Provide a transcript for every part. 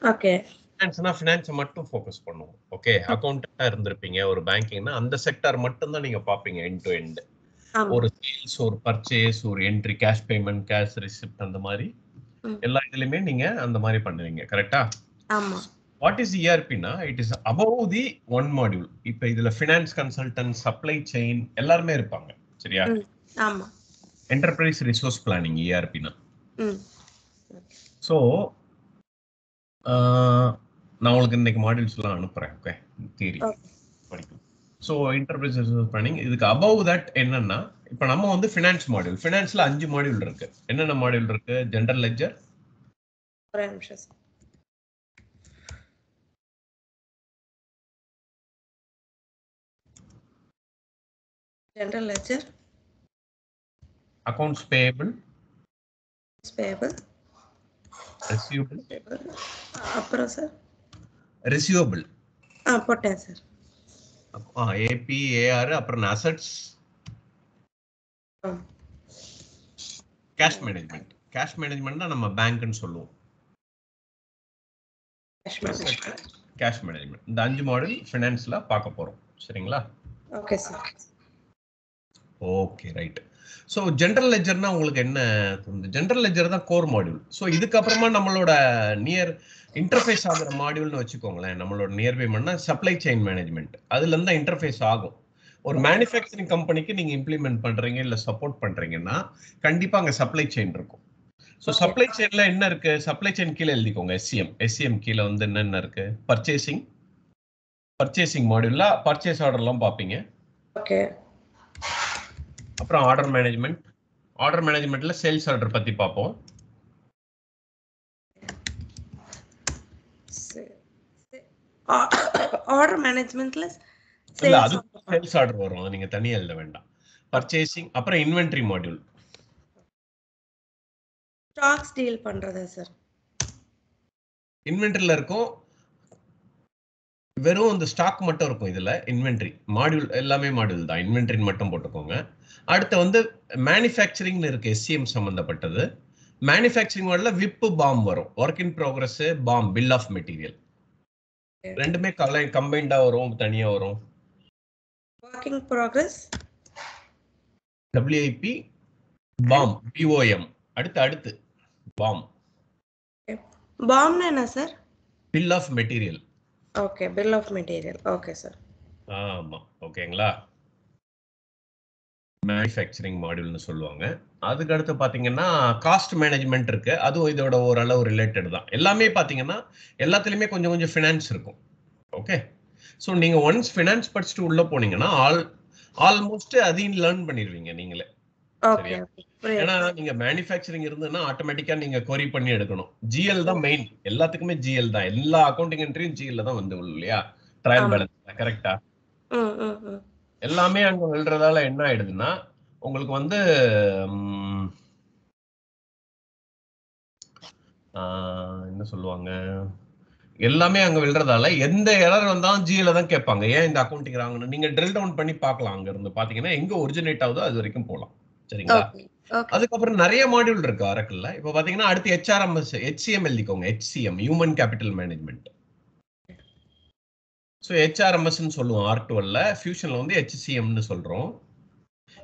Okay. ஃபினான்ஸ்னா finance மட்டும் focus பண்ணுவோம். Okay, அக்கௌண்டன்ட்டா இருந்திருப்பீங்க ஒரு பேங்கிங்னா அந்த செக்டார் மட்டும் தான் நீங்க பாப்பீங்க எண்ட் டு எண்ட். ஒரு சேல்ஸ், ஒரு பர்ச்சேஸ், ஒரு entry, cash payment, cash receipt அந்த மாதிரி எல்லா இதுலயுமே நீங்க அந்த மாதிரி பண்ணுவீங்க. கரெக்டா? ஆமா. வாட் இஸ் ERPனா it is above the one module. இப்போ இதுல ஃபினான்ஸ் கன்சல்டன்ட், சப்ளை செயின் எல்லாருமே இருப்பாங்க. சரியா? ஆமா. என்டர்பிரைஸ் ரிசோர்ஸ் பிளானிங் ERPனா. ஸோ நான் உங்களுக்கு இன்னைக்கு மாடியூல்ஸ் எல்லாம் அனுப்புறேன். ஓகே, தியரி படிக்கும். ஸோ என்டர்பிரைஸ் ரிசோர்ஸ் பிளானிங் இதுக்கு அபவ் தட் என்னன்னா, இப்போ நம்ம வந்து ஃபினான்ஸ் மாடியூல், ஃபினான்ஸ்ல 5 மாடியூல் இருக்கு. என்னென்ன மாடியூல் இருக்கு? General ledger, general ledger, accounts payable, receivable, அப்புறம் சார் ரிசீவபிள் போட்டேன் சார். AP, AR, அப்புறம் அசெட்ஸ், கேஷ் மேனேஜ்மெண்ட். கேஷ் மேனேஜ்மெண்ட்னா நம்ம பேங்க்னு சொல்லுவோம். கேஷ் மேனேஜ்மெண்ட் இந்த 5 மாடியூல் ஃபினான்ஸ்ல பார்க்க போறோம். சரிங்களா? Okay sir. Okay, right. So general லெட்ஜர்னா உங்களுக்கு என்ன தோணுது? ஜெனரல் லெட்ஜர் தான் கோர் மாடியூல். ஸோ இதுக்கப்புறமா நம்மளோட நியர் இன்டர்ஃபேஸ் ஆகிற மாடியூல்னு வச்சுக்கோங்களேன். நம்மளோட நியர்பை பண்ணா சப்ளை செயின் மேனேஜ்மெண்ட், அதுல இருந்து தான் இன்டர்ஃபேஸ் ஆகும். ஒரு மேனுஃபேக்சரிங் கம்பெனிக்கு நீங்க இம்ப்ளிமெண்ட் பண்றீங்க இல்ல சப்போர்ட் பண்றீங்கன்னா கண்டிப்பா அங்க சப்ளை செயின் இருக்கும். ஸோ சப்ளை செயின்ல என்ன இருக்கு? சப்ளை செயின் கீழே எழுதிக்கோங்க SCM கீழே வந்து என்னென்ன இருக்கு? பர்ச்சேசிங் மாடியூல்ல பர்ச்சேஸ் ஆர்டர்லாம் பார்ப்பீங்க. ஓகே. அப்புறம் ஆர்டர் மேனேஜ்மெண்ட்ல சேல்ஸ் ஆர்டர் பத்தி பார்ப்போம். ஆர்டர் மேனேஜ்மெண்ட்ல இல்ல, அது சேல்ஸ் ஆர்டர் வரும், அது நீங்க தனியா எழுத வேண்டாம். பர்ச்சேசிங், அப்புறம் இன்வென்டரி மாடியூல். ஸ்டாக்ஸ் டீல் பண்றதா சார்? இன்வென்டரியில இருக்கும், வெறும் இந்த ஸ்டாக் மட்டும் இருக்கும். இதுல இன்வென்டரி மாடியூல் எல்லாமே மாடியூல் தான், இன்வென்டரி மட்டும் போட்டுக்கோங்க. அடுத்து வந்து மேனுஃபேக்சரிங்னு இருக்கு, SCM சம்பந்தப்பட்டது. மேனுஃபேக்சரிங் மாடல்ல விப் பாம் வரும், work in progress, BOM, bill of material. ரெண்டுமே கம்பைண்டா வரும், தனியா வரும். Work in progress WIP, BOM, BOM. அடுத்து பாம். பாம்னா என்ன sir? Bill of material. Okay, bill of material. Okay sir. ஆமா, ஓகேங்களா? மேனுஃபேக்சரிங் மாடியூல்னு சொல்லுவாங்க. அதுக்கு அடுத்து பாத்தீங்கன்னா காஸ்ட் மேனேஜ்மெண்ட் இருக்கு, அதுவும் இதோட ஓரளவு ரிலேட்டட் தான். எல்லாமே பாத்தீங்கன்னா எல்லாத்துலயுமே கொஞ்சம் கொஞ்சம் ஃபினான்ஸ் இருக்கும். ஓகே, ஸோ நீங்க ஒன்ஸ் ஃபினான்ஸ் படிச்சுட்டு உள்ள போனீங்கன்னா ஆல்மோஸ்ட் அதையும் லேர்ன் பண்ணிடுவீங்க நீங்களே. சரியா? ஏன்னா நீங்க மேனுஃபேக்சரிங் இருந்ததுன்னா ஆட்டோமேட்டிக்கா நீங்க கொரி பண்ணி எடுக்கணும். GL தான் மெயின், எல்லாத்துக்குமே GL தான், எல்லா அக்கௌண்டிங் என்ட்ரியும் GL தான் வந்து இல்லையா? Trial balance. கரெக்டா? எல்லாமே அங்க விழுறதால என்ன ஆயிடுதுன்னா உங்களுக்கு வந்து என்ன சொல்லுவாங்க, எல்லாமே அங்க விழுறதால எந்த எரர் வந்தாலும் GL தான் கேட்பாங்க. ஏன் இந்த அக்கௌண்டிங் ராங்கன்னு நீங்க ட்ரில் டவுன் பண்ணி பார்க்கலாம். அங்க இருந்து பாத்தீங்கன்னா எங்க ஒரிஜினேட் ஆகுதோ அது வரைக்கும் போகலாம். சரிங்களா? அதுக்கப்புறம் நிறைய மாடியூல் இருக்கு ஆரக்கிள்ல. இப்போ பாத்தீங்கன்னா அடுத்து HRMS, HCM எழுதிக்கோங்க. HCM human capital management. So HRMSன்னு சொல்லுவோம் R12ல, ஃபியூஷன்ல வந்து HCMன்னு சொல்றோம்.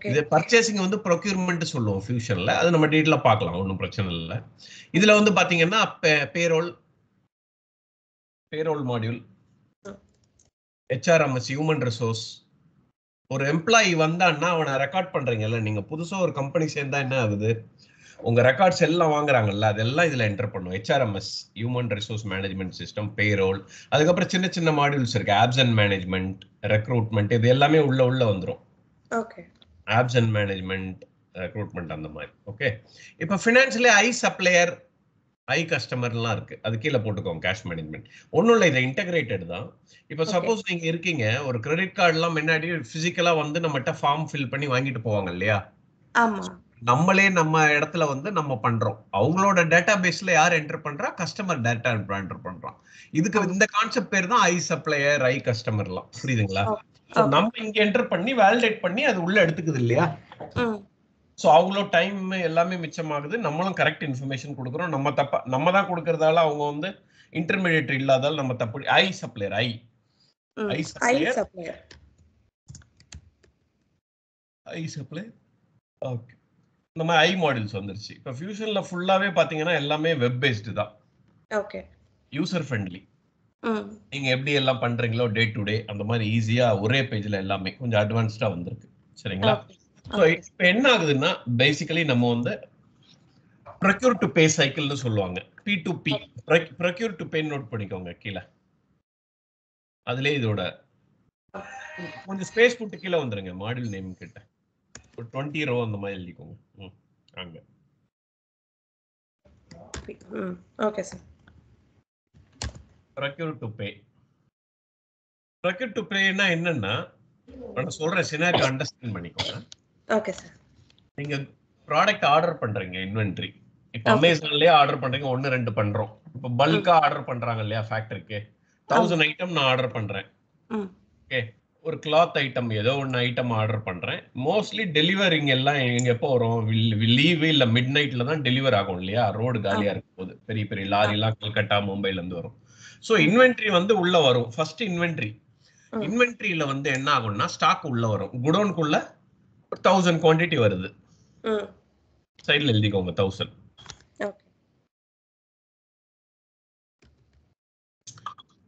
இது பர்ச்சேசிங் வந்து ப்ரொக்யூர்மெண்ட் சொல்லுவோம் ஃபியூஷன்ல, அது நம்ம டீட்டெயிலா பார்க்கலாம், ஒன்றும் பிரச்சனை இல்லை. இதுல வந்து பாத்தீங்கன்னா payroll module, HRMS human resource. ஒரு எம்ப்ளாயி வந்தான்னா அவனை ரெக்கார்ட் பண்றீங்கல்ல, நீங்க புதுசா ஒரு கம்பெனி சேர்ந்தா என்ன ஆகுது, உங்க ரெக்கார்ட்ஸ் எல்லாம் வாங்குறாங்கல்ல, அதெல்லாம் இதுல என்டர் பண்ணும். HRMS human resource management system, payroll. அதுக்கப்புறம் சின்ன சின்ன மாடியூல்ஸ் இருக்கு, ஆப்சன்ட் மேனேஜ்மெண்ட், ரெக்ரூட்மெண்ட், இது எல்லாமே உள்ள வந்துடும். ஆப்சன்ட் மேனேஜ்மெண்ட், ரெக்ரூட்மெண்ட் அந்த மாதிரி. ஓகே, இப்போ ஃபினான்ஸ்ல சப்ளையர், கஸ்டமர்லாம் இருக்கு, அது கீழே போட்டுக்கோங்க. கேஷ் மேனேஜ்மெண்ட் ஒன்றும் இல்லை, இது இன்டெகிரேட்டட் தான். இப்போ சப்போஸ் நீங்க இருக்கீங்க, ஒரு கிரெடிட் கார்டுலாம் முன்னாடி பிசிக்கலா வந்து நம்மகிட்ட ஃபார்ம் ஃபில் பண்ணி வாங்கிட்டு போவாங்க இல்லையா? நம்மளே நம்ம இடத்துல வந்து நம்ம பண்றோம். அவங்களோட டேட்டா பேஸ்ல யார் என்டர் பண்றா? கஸ்டமர் டேட்டா என்டர் பண்றான். இதுக்கு இந்த கான்செப்ட் பேர் தான் சப்ளையர், கஸ்டமர்லாம். புரியுதுங்களா? நம்ம இங்க என்டர் பண்ணி வேலிடேட் பண்ணி அது உள்ள எடுத்துக்குது இல்லையா? சோ அவங்களோட டைம் எல்லாமே மிச்சமாகுது, நம்மளும் கரெக்ட் இன்ஃபர்மேஷன் கொடுக்குறோம். நம்ம தான் கொடுக்கறதால அவங்க வந்து இன்டர்மீடியேட் இல்லாதால் நம்ம தப்பு ஐ சப்ளையர் ஐ சப்ளையர் ஓகே இந்த மாதிரி ஐ மாடல்ஸ் வந்துருச்சு. இப்போ ஃபியூஷன்ல ஃபுல்லாவே பாத்தீங்கன்னா எல்லாமே வெப் பேஸ்டு தான். Okay user friendly. நீங்க எப்படி எல்லாம் பண்றீங்களோ டே டு டே அந்த மாதிரி ஈஸியா ஒரே பேஜ்ல எல்லாமே கொஞ்சம் அட்வான்ஸ்டா வந்திருக்கு. சரிங்களா? ஸோ இப்போ என்ன ஆகுதுன்னா பேசிக்கலி நம்ம வந்து ப்ரொக்யூர் டு பே சைக்கிள்னு சொல்லுவாங்க. P2P procure to pay note பண்ணிக்கோங்க கீழே. அதுலயே இதோட கொஞ்சம் ஸ்பேஸ் போட்டு கீழே வந்துருங்க மாடியூல் நேம் கிட்ட ஒரு 20 ரோ அந்த மாதிரி எழுதிக்கோங்க. அங்க okay sir. Procure to pay. Procure to பேனா என்னன்னா நான் சொல்ற சினாரியோ அண்டர்ஸ்டாண்ட் பண்ணிக்கோங்க. Okay sir. நீங்க ப்ராடக்ட் ஆர்டர் பண்றீங்க இன்வென்ட்ரி. இப்போ அமேசான்லயே ஆர்டர் பண்றீங்க 1-2 பண்றோம். இப்போ பல்கா ஆர்டர் பண்றாங்க இல்லையா ஃபேக்டரிக்கு 1000 ஐட்டம் நான் ஆர்டர் பண்றேன். ஓகே ஒரு கிளாத் ஐட்டம் ஏதோ ஒன்று ஐட்டம் ஆர்டர் பண்றேன். மோஸ்ட்லி டெலிவரிங் எல்லாம் எங்க எப்போ வரும் லீவு இல்ல மிட் நைட்ல தான் டெலிவர் ஆகும் இல்லையா? ரோடு காலியா இருக்கும் போது பெரிய பெரிய லாரி எல்லாம் கல்கட்டா மும்பைல இருந்து வரும். ஸோ இன்வென்ட்ரி வந்து உள்ள வரும். ஃபர்ஸ்ட் இன்வென்ட்ரியில வந்து என்ன ஆகும்னா ஸ்டாக் உள்ள வரும். குடோனுக்குள்ள 1000 குவான்டிட்டி வருது. சைடுல எழுதிக்கோங்க 1000.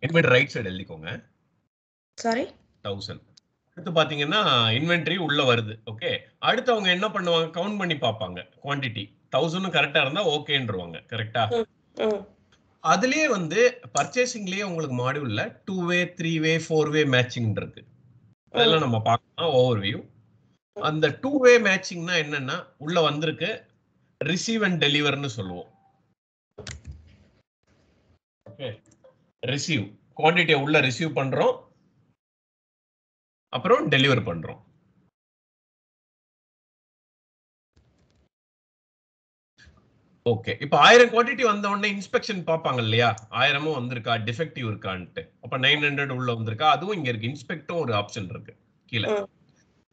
இன்வென்ட்ரி ரைட் சைடு எழுதிக்கோங்க. சாரி 1000. அடுத்து பாத்தீங்கன்னா இன்வென்ட்ரி உள்ள வருது. ஓகே அடுத்து அவங்க என்ன பண்ணுவாங்க கவுண்ட் பண்ணி பார்ப்பாங்க குவான்டிட்டி 1000 கரெக்டா இருந்தா ஓகேன்றவாங்க. கரெக்டா? அதுலயே வந்து பர்ச்சேசிங்லயே உங்களுக்கு மாடியூல்ல 2-வே 3-வே 4-வே மேட்சிங் இருக்கு. அதெல்லாம் நம்ம பார்க்கலாம் ஓவர்வியூ. அந்த 2-வே மேட்சிங்னா என்னன்னா உள்ள வந்திருக்கு ரிசீவ் அண்ட் டெலிவர்னு சொல்லுவோம். ஓகே ரிசீவ் குவான்டிட்டியை உள்ள ரிசீவ் பண்றோம் அப்புறம் டெலிவர் பண்றோம். ஓகே இப்போ 1000 குவான்டிட்டி வந்த உடனே இன்ஸ்பெக்ஷன் பார்ப்பாங்க இல்லையா? 1000 வந்திருக்கா டிஃபெக்டிவ் இருக்கான்ட்டு. அப்ப 900 உள்ள வந்திருக்கா அதுவும் இங்க இருக்கு. இன்ஸ்பெக்டும் ஒரு ஆப்ஷன் இருக்கு கீழே.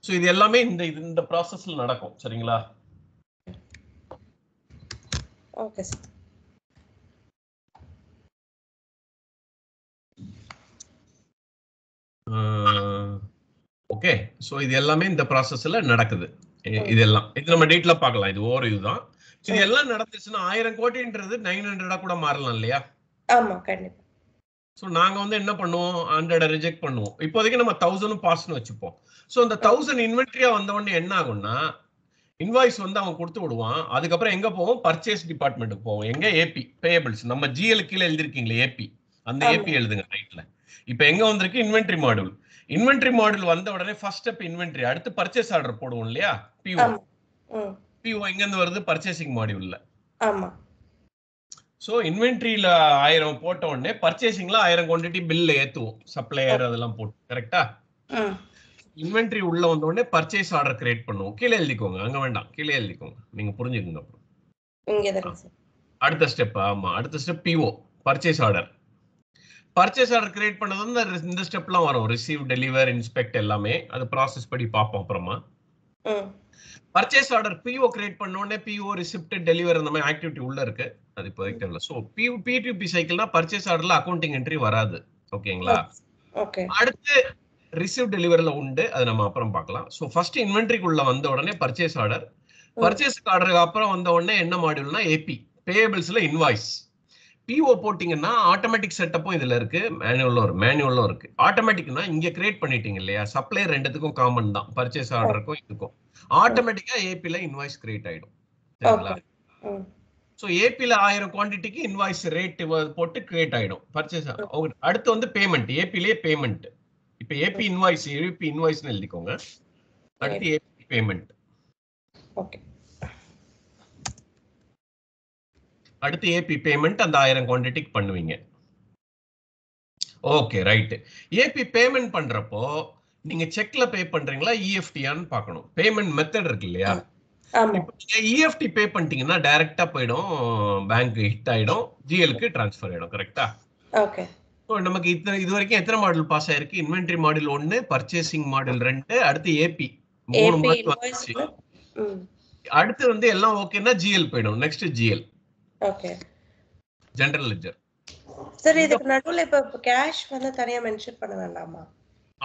ஸோ இது எல்லாமே இந்த ப்ராசஸ்ல நடக்கும். சரிங்களா? Okay sir. ஓகே ஸோ இது எல்லாமே இந்த ப்ராசஸ்ல நடக்குது. இதெல்லாம் இது நம்ம டீட்டெயிலா பார்க்கலாம். இது ஓவர் இதுதான். இது எல்லாம் நடந்துச்சுன்னா 1000 கோடின்றது 900 கூட மாறலாம் இல்லையா? ஆமா கண்டிப்பா. ஸோ நாங்க வந்து என்ன பண்ணுவோம் 100 ரிஜெக்ட் பண்ணுவோம். இப்போதைக்கு நம்ம 1000 பாஸ்னு வச்சுப்போம். ஸோ அந்த 1000 இன்வென்ட்ரியா வந்த உடனே என்ன ஆகும்னா இன்வாய்ஸ் வந்து அவன் கொடுத்து விடுவான். அதுக்கப்புறம் எங்க போவோம் பர்ச்சேஸ் டிபார்ட்மெண்ட்டுக்கு போவோம். எங்க ஏபி பேயபிள்ஸ் நம்ம ஜிஎல் கீழே எழுதிருக்கீங்களே ஏபி அந்த ஏபி எழுதுங்க ரைட்ல. இப்போ எங்க வந்திருக்கு இன்வென்ட்ரி மாடியூல். இன்வென்ட்ரி மாடியூல் வந்த உடனே ஃபர்ஸ்ட் ஸ்டெப் இன்வென்ட்ரி. அடுத்து பர்ச்சேஸ் ஆர்டர் போடுவோம் இல்லையா? பிஓ எங்க இருந்து வருது பர்ச்சேசிங் மாடியூல்ல. ஆமா. சோ இன்வென்ட்ரியில 1000 போட்ட உடனே பர்ச்சேசிங்ல 1000 குவான்டிட்டி பில்ல ஏத்துவோம் சப்ளையர் அதெல்லாம் போட்டு. கரெக்டா? இன்வென்ட்ரி உள்ள வந்த உடனே பர்ச்சேஸ் ஆர்டர் கிரியேட் பண்ணுவோம். கீழே எழுதிக்கோங்க. அங்க வேண்டாம் கீழே எழுதிக்கோங்க. நீங்க புரிஞ்சுக்கோங்க அப்புறம். அடுத்த ஸ்டெப் ஆமா அடுத்த step PO purchase order. Purchase order create பண்ணது வந்து இந்த ஸ்டெப்லாம் வரும். ரிசீவ் டெலிவர் இன்ஸ்பெக்ட் எல்லாமே அது ப்ராசஸ் படி பார்ப்போம் அப்புறமா. பர்ச்சேஸ் ஆர்டர் பிஓ கிரியேட் பண்ண உடனே பிஓ ரிசிப்ட் டெலிவர் அந்த மாதிரி ஆக்டிவிட்டி உள்ள இருக்கு. அது இப்போதைக்கு தேவையில்ல. ஸோ P2P சைக்கிள்னா பர்ச்சேஸ் ஆர்டர்ல அக்கௌண்டிங் என்ட்ரி வராது. ஓகேங்களா? அடுத்து ரிசீவ் டெலிவரில உண்டு. அது நம்ம அப்புறம் பார்க்கலாம். ஸோ ஃபர்ஸ்ட் இன்வென்ட்ரிக்குள்ள வந்த உடனே பர்ச்சேஸ் ஆர்டர். பர்ச்சேஸ் ஆர்டருக்கு அப்புறம் வந்த உடனே என்ன மாடியூல்னா ஏபி பேயபிள்ஸ்ல இன்வாய்ஸ். பிஓ போட்டிங்கன்னா ஆட்டோமேட்டிக் செட்டப்பும் இதுல இருக்கு மேனுவலும் இருக்கு. ஆட்டோமேட்டிக்னா இங்க கிரியேட் பண்ணிட்டீங்க இல்லையா? சப்ளையர் ரெண்டுத்துக்கும் காமன் தான். பர்ச்சேஸ் ஆர்டருக்கும் இதுக்கும் ஆட்டோமேட்டிக்கா ஏபில இன்வாய்ஸ் கிரியேட் ஆயிடும். சரிங்களா? சோ ஏபில 1000 குவான்டிட்டிக்கு இன்வாய்ஸ் ரேட் போட்டு கிரியேட் ஆயிடும். பர்ச்சேஸ் அடுத்து வந்து பேமெண்ட். ஏபிலே பேமெண்ட். இப்போ ஏபி இன்வாய்ஸ்னு எழுதிக்கோங்க. அடுத்து ஏபி பேமெண்ட். ஓகே அடுத்து ஏபி பேமெண்ட் அந்த 1000 குவான்டிட்டிக்கு பண்ணுவீங்க. Okay right. ஏபி பேமெண்ட் பண்றப்போ நீங்க செக்ல பே பண்றீங்களா இஎஃப்டியான்னு பார்க்கணும். பேமெண்ட் மெத்தட் இருக்கு இல்லையா? இப்போ நீங்க இஎஃப்டி பே பண்ணிட்டீங்கன்னா டைரக்டா போயிடும் பேங்க் ஹிட் ஆயிடும் ஜிஎலுக்கு ட்ரான்ஸ்ஃபர் ஆயிடும். கரெக்டா? ஓகே. ஸோ நமக்கு இது வரைக்கும் எத்தனை மாடல் பாஸ் ஆயிருக்கு? இன்வென்ட்ரி மாடல் 1, பர்ச்சேசிங் மாடல் 2, அடுத்து ஏபி 3 மாடல் வந்துச்சு. அடுத்து வந்து எல்லாம் ஓகேன்னா ஜிஎல் போயிடும். Next GL. Okay. General ledger. Sir இதுக்கு நடுவுல இப்ப கேஷ் வந்து தனியா மென்ஷன் பண்ண வேண்டாமா?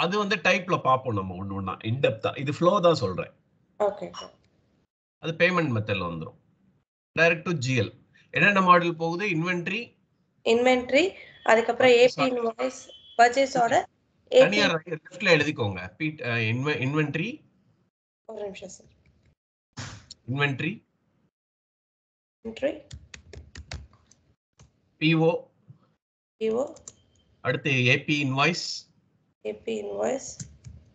அது வந்து டைப்ல பாப்போம் நம்ம ஒண்ணா இன்டெப்தா. இது ஃப்ளோ தான் சொல்றேன். ஓகே. அது பேமெண்ட் மெத்தட்ல வந்துரும். Direct to GL. என்னென்ன மாடல் போகுது? இன்வென்டரி, அதுக்கப்புறம் AP invoice, purchase order, AP. தனியா லெஃப்ட்ல எழுதிக்கோங்க. இன்வென்டரி, ஒரு நிமிஷம் சார். இன்வென்டரி, பிஓ, அடுத்து ஏபி இன்வாய்ஸ்,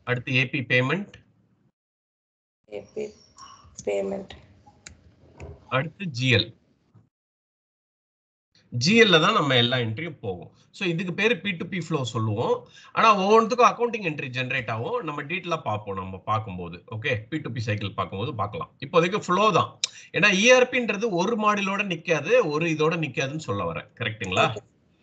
அடுத்து ஏபி பேமெண்ட், அடுத்து ஜிஎல். ஜிஎல்ல தான் நம்ம எல்லா என்ட்ரியும் போகும். ஸோ இதுக்கு பேர் P2P ஃப்ளோ சொல்லுவோம். ஆனால் ஒவ்வொன்றுக்கும் அக்கௌண்டிங் என்ட்ரி ஜென்ரேட் ஆகும். நம்ம டீட்டெயிலாக பார்ப்போம் நம்ம பார்க்கும்போது. ஓகே, P2P சைக்கிள் பார்க்கும்போது பார்க்கலாம். இப்போதைக்கு ஃப்ளோ தான். ஏன்னா இஆர்பின்றது ஒரு மாடிலோட நிற்காது, ஒரு இதோட நிற்காதுன்னு சொல்ல வரேன். கரெக்டுங்களா?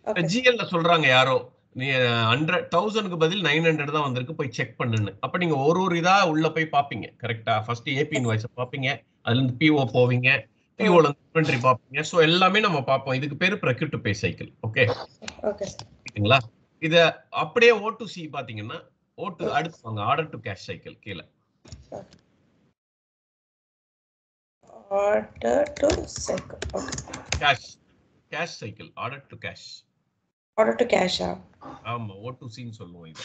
இப்போ ஜிஎல்ல சொல்றாங்க யாரோ நீ 100,000க்கு பதில் 900 தான் வந்திருக்கு, போய் செக் பண்ணுன்னு. அப்ப நீங்க ஒரு இதா உள்ள போய் பாப்பீங்க. கரெக்டா? ஃபர்ஸ்ட் ஏபி இன்வாய்ஸ் பாப்பீங்க, அதுல இருந்து பிஓ போவீங்க, பிஓல இருந்து இன்வென்டரி பாப்பீங்க. சோ எல்லாமே நம்ம பாப்போம். இதுக்கு பேரு procure to pay cycle. Okay ஓகேங்களா? இத அப்படியே O2C பாத்தீங்கன்னா அடுத்து வாங்க, ஆர்டர் டு கேஷ் சைக்கிள் கீழ. Order to cycle. Okay, cash cycle, order to cash. Order to கேஷா? ஆமா, O2C ன்னு சொல்லுவோம் இது.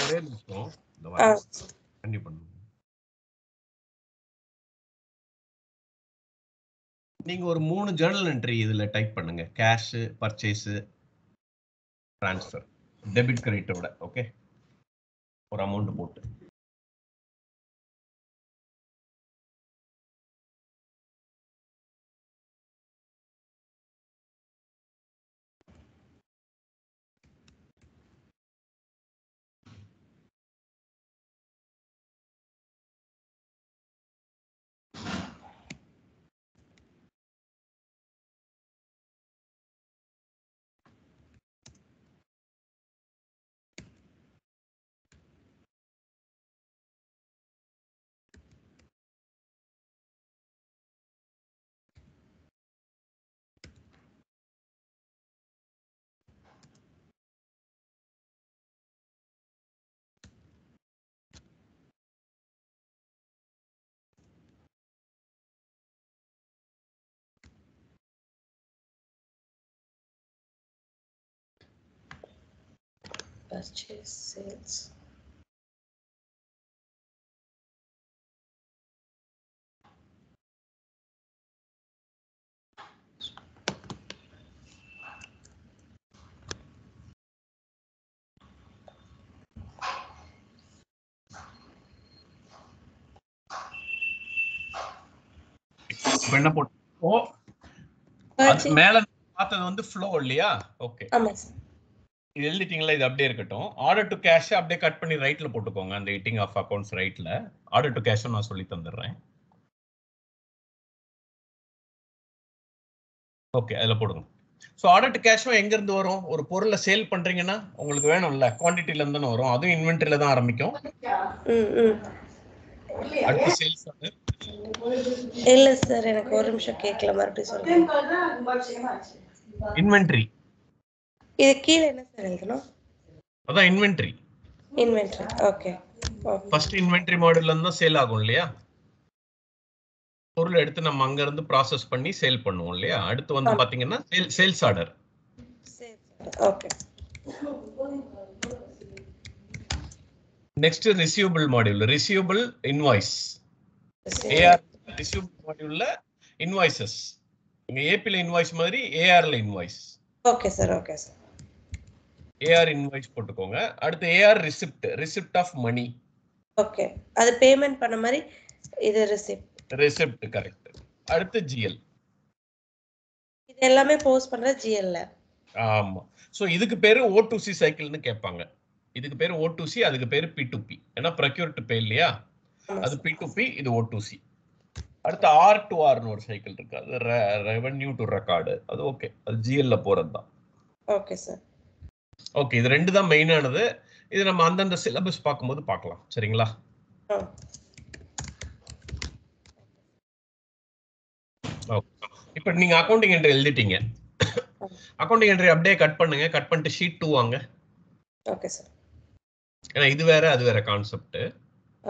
ஒரே நிமிஷம் இந்த வாரம் கண்டிப்பா பண்ணுங்க. நீங்க ஒரு 3 ஜர்னல் என்ட்ரி இதுல டைப் பண்ணுங்க. கேஷ், பர்ச்சேஸ், ட்ரான்ஸ்ஃபர், டெபிட் கிரெடிட்டோட. ஓகே, ஒரு அமௌண்ட் போட்டு purchase sales. என்ன போட்டோம்? மேல பார்த்தது வந்து ஃப்ளோ இல்லையா? ஓகே, ஆமா சார். இது எழுதிட்டீங்களா? இது அப்படியே இருக்கட்டும். ஆர்டர் டு கேஷ் அப்படியே கட் பண்ணி ரைட்ல போட்டுக்கோங்க. அந்த எடிட்டிங் ஆஃப் அக்கவுண்ட்ஸ் ரைட்ல ஆர்டர் டு கேஷ் நான் சொல்லி தந்துடுறேன். ஓகே, அதுல போடுங்க. ஸோ ஆர்டர் டு கேஷும் எங்க இருந்து வரும்? ஒரு பொருளை சேல் பண்றீங்கன்னா உங்களுக்கு வேணும்ல, குவான்டிட்டில இருந்து தானே வரும். அதுவும் இன்வென்டரியில தான் ஆரம்பிக்கும். அடுத்து சேல்ஸ் ஆர்டர். இல்ல சார், எனக்கு ஒரு நிமிஷம் கேட்கல, மறுபடியும் சொல்லுங்க. இன்வென்டரி. இது கீழ என்ன சார் எழுதணும்? அதான் இன்வென்டரி. ஓகே. ஃபர்ஸ்ட் இன்வென்டரி மாடல்ல இருந்து சேல் ஆகும் இல்லையா? பொருள் எடுத்து நம்ம அங்க இருந்து ப்ராசஸ் பண்ணி சேல் பண்ணுவோம் இல்லையா? அடுத்து வந்து பாத்தீங்கன்னா sales order. Okay. Next receivable module, receivable invoice. AR receivable மாடியூல்ல இன்வாய்சஸ். இங்க ஏபில இன்வாய்ஸ் மாதிரி ஏஆர்ல invoice. Okay sir. AR invoice போட்டுக்கோங்க. அடுத்து AR receipt of money. Okay, அது பேமெண்ட் பண்ண மாதிரி இது ரிசிப்ட். கரெக்ட். அடுத்து ஜிஎல். இது எல்லாமே போஸ்ட் பண்ற ஜிஎல்ல. ஆமா. சோ இதுக்கு பேரு O2C சைக்கிள்னு கேட்பாங்க. இதுக்கு பேரு O2C, அதுக்கு பேரு P2P. ஏன்னா ப்ரொக்யூர் டு பே இல்லையா? அது P2P, இது O2C. அடுத்து R2R னு ஒரு சைக்கிள் இருக்கு. அது ரெவென்யூ டு ரெக்கார்டு. அது ஓகே, அது ஜிஎல்ல போறது தான். Okay sir. ஓகே, இது ரெண்டு தான் மெயினானது. இது நம்ம அந்தந்த சிலபஸ் பார்க்கும்போது பார்க்கலாம். சரிங்களா? இப்போ நீங்க அக்கவுண்டிங் என்ட்ரி எழுதிட்டீங்க. அக்கவுண்டிங் என்ட்ரி அப்படியே கட் பண்ணுங்க. கட் பண்ணிட்டு ஷீட் 2 வாங்க. Okay sir. ஏன்னா இது வேற அது வேற கான்செப்ட்.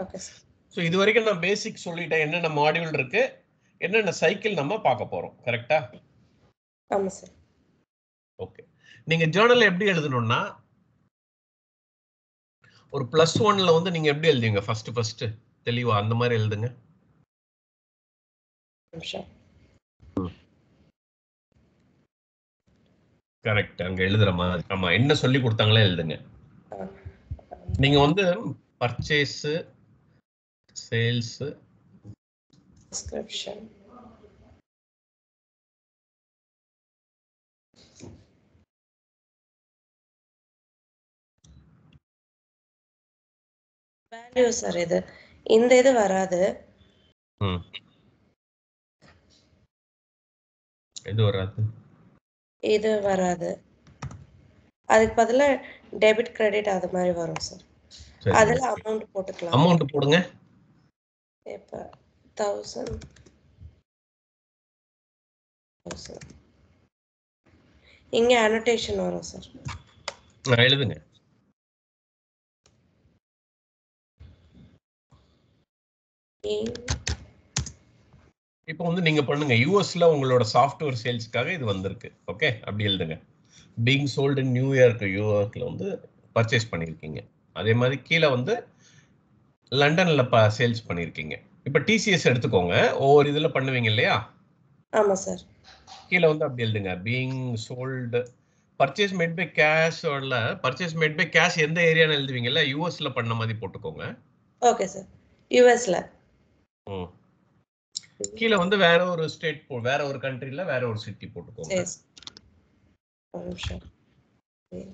Okay sir. ஸோ இது வரைக்கும் நான் பேசிக் சொல்லிட்டேன். என்னென்ன மாடியூல் இருக்கு, என்னென்ன சைக்கிள் நம்ம பார்க்க போறோம். கரெக்டா? ஆமாம் சார். ஓகே. நீங்க ஜேர்னல் எப்படி எழுதணும்னா ஒரு +1ல வந்து நீங்க எப்படி எழுதுவீங்க ஃபர்ஸ்ட் தெளிவா அந்த மாதிரி எழுதுங்க. நிமிஷம். கரெக்ட். அங்க எழுதுற மாதிரி. ஆமா, என்ன சொல்லி கொடுத்தாங்களே எழுதுங்க. நீங்க வந்து purchase, sales, description, value sir. இந்த இது வராது. இது வராது. இது வராது. அதுக்கு பதிலா டெபிட் கிரெடிட் அது மாதிரி வரும் சார். சரி, அதில் அமௌண்ட் போட்டுக்கலாம். அமௌண்ட் போடுங்க. இப்போ 1000 இங்கே அனோட்டேஷன் வரும் சார். எழுதுங்க. இப்போ வந்து நீங்க பண்ணுங்க. யூஎஸ்ல உங்களோட சாஃப்ட்வேர் சேல்ஸ்க்காக இது வந்திருக்கு. ஓகே, அப்படி எழுதுங்க. பீங் சோல்ட் இன் நியூயார்க்ல வந்து பர்ச்சேஸ் பண்ணியிருக்கீங்க. அதே மாதிரி கீழே வந்து லண்டன்ல சேல்ஸ் பண்ணியிருக்கீங்க. இப்போ டிசிஎஸ் எடுத்துக்கோங்க. ஒவ்வொரு இதுல பண்ணுவீங்க இல்லையா? ஆமாம் சார். கீழே வந்து அப்படி எழுதுங்க. Being sold purchase made by cash. Purchase made by cash எந்த ஏரியான்னு எழுதுவீங்கல்ல, யூஎஸ்ல பண்ண மாதிரி போட்டுக்கோங்க. Okay sir. யூஎஸ்ல. கீழே வந்து வேற ஒரு ஸ்டேட் வேற ஒரு கண்ட்ரில வேற ஒரு சிட்டி போட்டுக்கோங்க. ஒரு நிமிஷம்.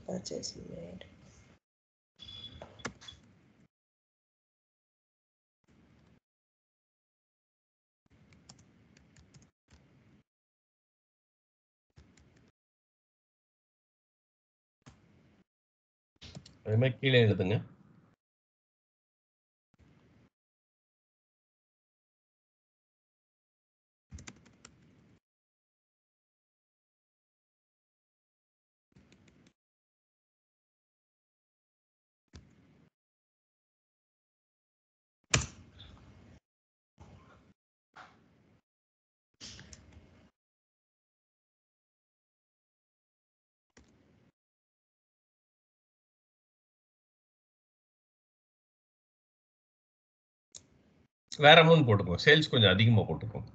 Purchase made. அதே மாதிரி கீழே எழுதுங்க. வேற அமௌண்ட் போட்டுக்கோங்க. சேல்ஸ் கொஞ்சம் அதிகமா போட்டுக்கோங்க.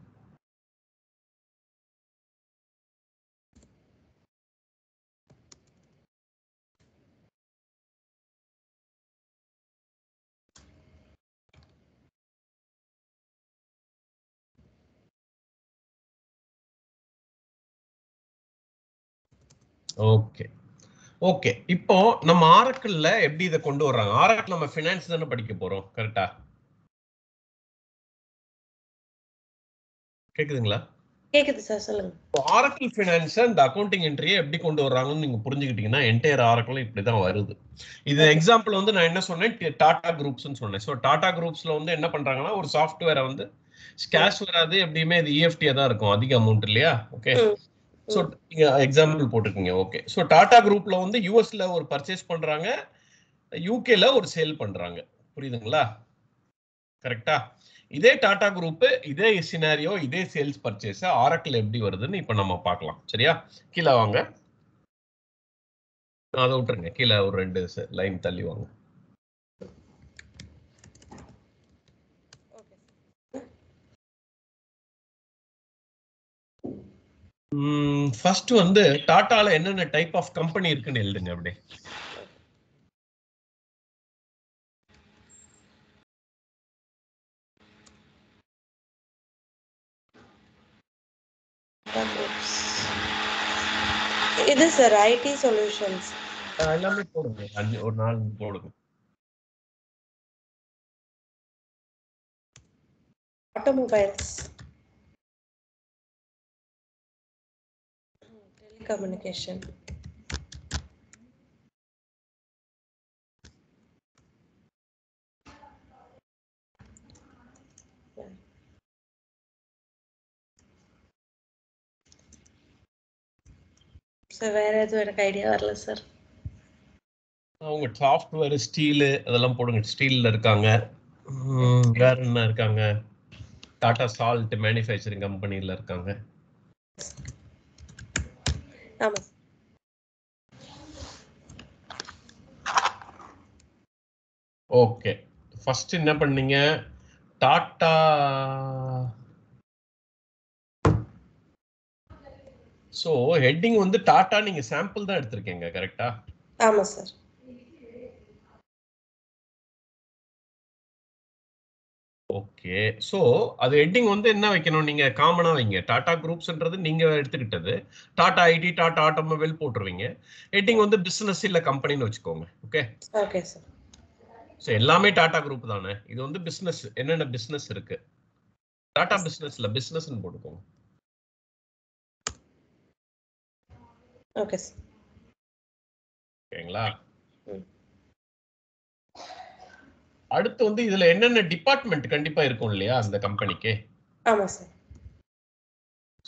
Okay okay. இப்போ நம்ம ஆரக்கிள்ல எப்படி இதை கொண்டு வர்றாங்க? ஆரக்கிள் நம்ம ஃபினான்ஸ் தானே படிக்க போறோம். கரெக்டா? கேக்குதுங்களா? கேக்குது சார், சொல்லுங்க. ஆரக்கிள் ஃபினான்ஸ் இந்த அக்கவுண்டிங் என்ட்ரியை எப்படி கொண்டு வர்றாங்கன்னு நீங்க புரிஞ்சுக்கிட்டீங்கன்னா என்டையர் ஆரக்கிள் இப்படிதான் வருது. இது எக்ஸாம்பிள் வந்து நான் என்ன சொன்னேன், டாடா குரூப்ஸ்னு சொன்னேன். ஸோ டாடா குரூப்ஸ்ல வந்து என்ன பண்றாங்கன்னா ஒரு சாஃப்ட்வேரை வந்து கேஷ் வராது, எப்படியுமே இது இஎஃப்டியா தான் இருக்கும், அதிக அமௌண்ட் இல்லையா? ஓகே. ஸோ நீங்க எக்ஸாம்பிள் போட்டுக்கீங்க. ஓகே. ஸோ டாடா குரூப்ல வந்து யூஎஸ்ல ஒரு பர்ச்சேஸ் பண்றாங்க, யூகேல ஒரு சேல் பண்றாங்க. புரியுதுங்களா? கரெக்டா? இதே டாடா குரூப், இதே சினாரியோ, இதே சேல்ஸ் பர்ச்சேஸ் ஆரக்கிள் எப்படி வருதுன்னு இப்ப நம்ம பார்க்கலாம். சரியா? கீழே வாங்க. அதை விட்டுருங்க. கீழே ஒரு 2 லைன் தள்ளி வாங்க. ஃபர்ஸ்ட் வந்து டாடால என்னென்ன டைப் ஆஃப் கம்பெனி இருக்குன்னு எழுதுங்க அப்படியே. இது சார் ஐடி சொல்யூஷன்ஸ். எல்லாமே போடுங்க. ஒரு 4 போடுங்க. ஆட்டோமொபைல்ஸ், டெலிகம்யூனிகேஷன், சார் வேற எதுவும் எனக்கு ஐடியா வரல சார். அவங்க சாஃப்ட்வேர் ஸ்டீலு அதெல்லாம் போடுங்க. ஸ்டீல்ல இருக்காங்க. வேற என்ன இருக்காங்க? டாடா சால்ட் மேனுஃபேக்சரிங் கம்பெனில இருக்காங்க. ஆமா. ஓகே, ஃபர்ஸ்ட் என்ன பண்ணீங்க? டாடா சோ ஹெட்டிங் வந்து டாடா நீங்க சாம்பிள் தான் எடுத்திருக்கீங்க கரெக்ட்டா? ஆமா சார். ஓகே, சோ அது ஹெட்டிங் வந்து என்ன வைக்கணும்? நீங்க காமனா வைங்க. டாடா குரூப்ஸ்ன்றது நீங்க எடுத்துக்கிட்டது. டாடா ஐடி, டாடா ஆட்டோமொபைல் போட்டுருவீங்க. ஹெட்டிங் வந்து பிசினஸ் இல்ல கம்பெனின்னு வச்சுக்கோங்க. ஓகே. Okay sir. சோ எல்லாமே டாடா குரூப் தானே. இது வந்து பிசினஸ். என்னென்ன பிசினஸ் இருக்கு? டாடா பிசினஸ்ல பிசினஸ்னு போட்டுக்கோங்க. Okay sir. ஓகேங்களா? அடுத்து வந்து இதுல என்னென்ன டிபார்ட்மெண்ட் கண்டிப்பா இருக்கும் இல்லையா அந்த கம்பெனிக்கு? ஆமா சார்.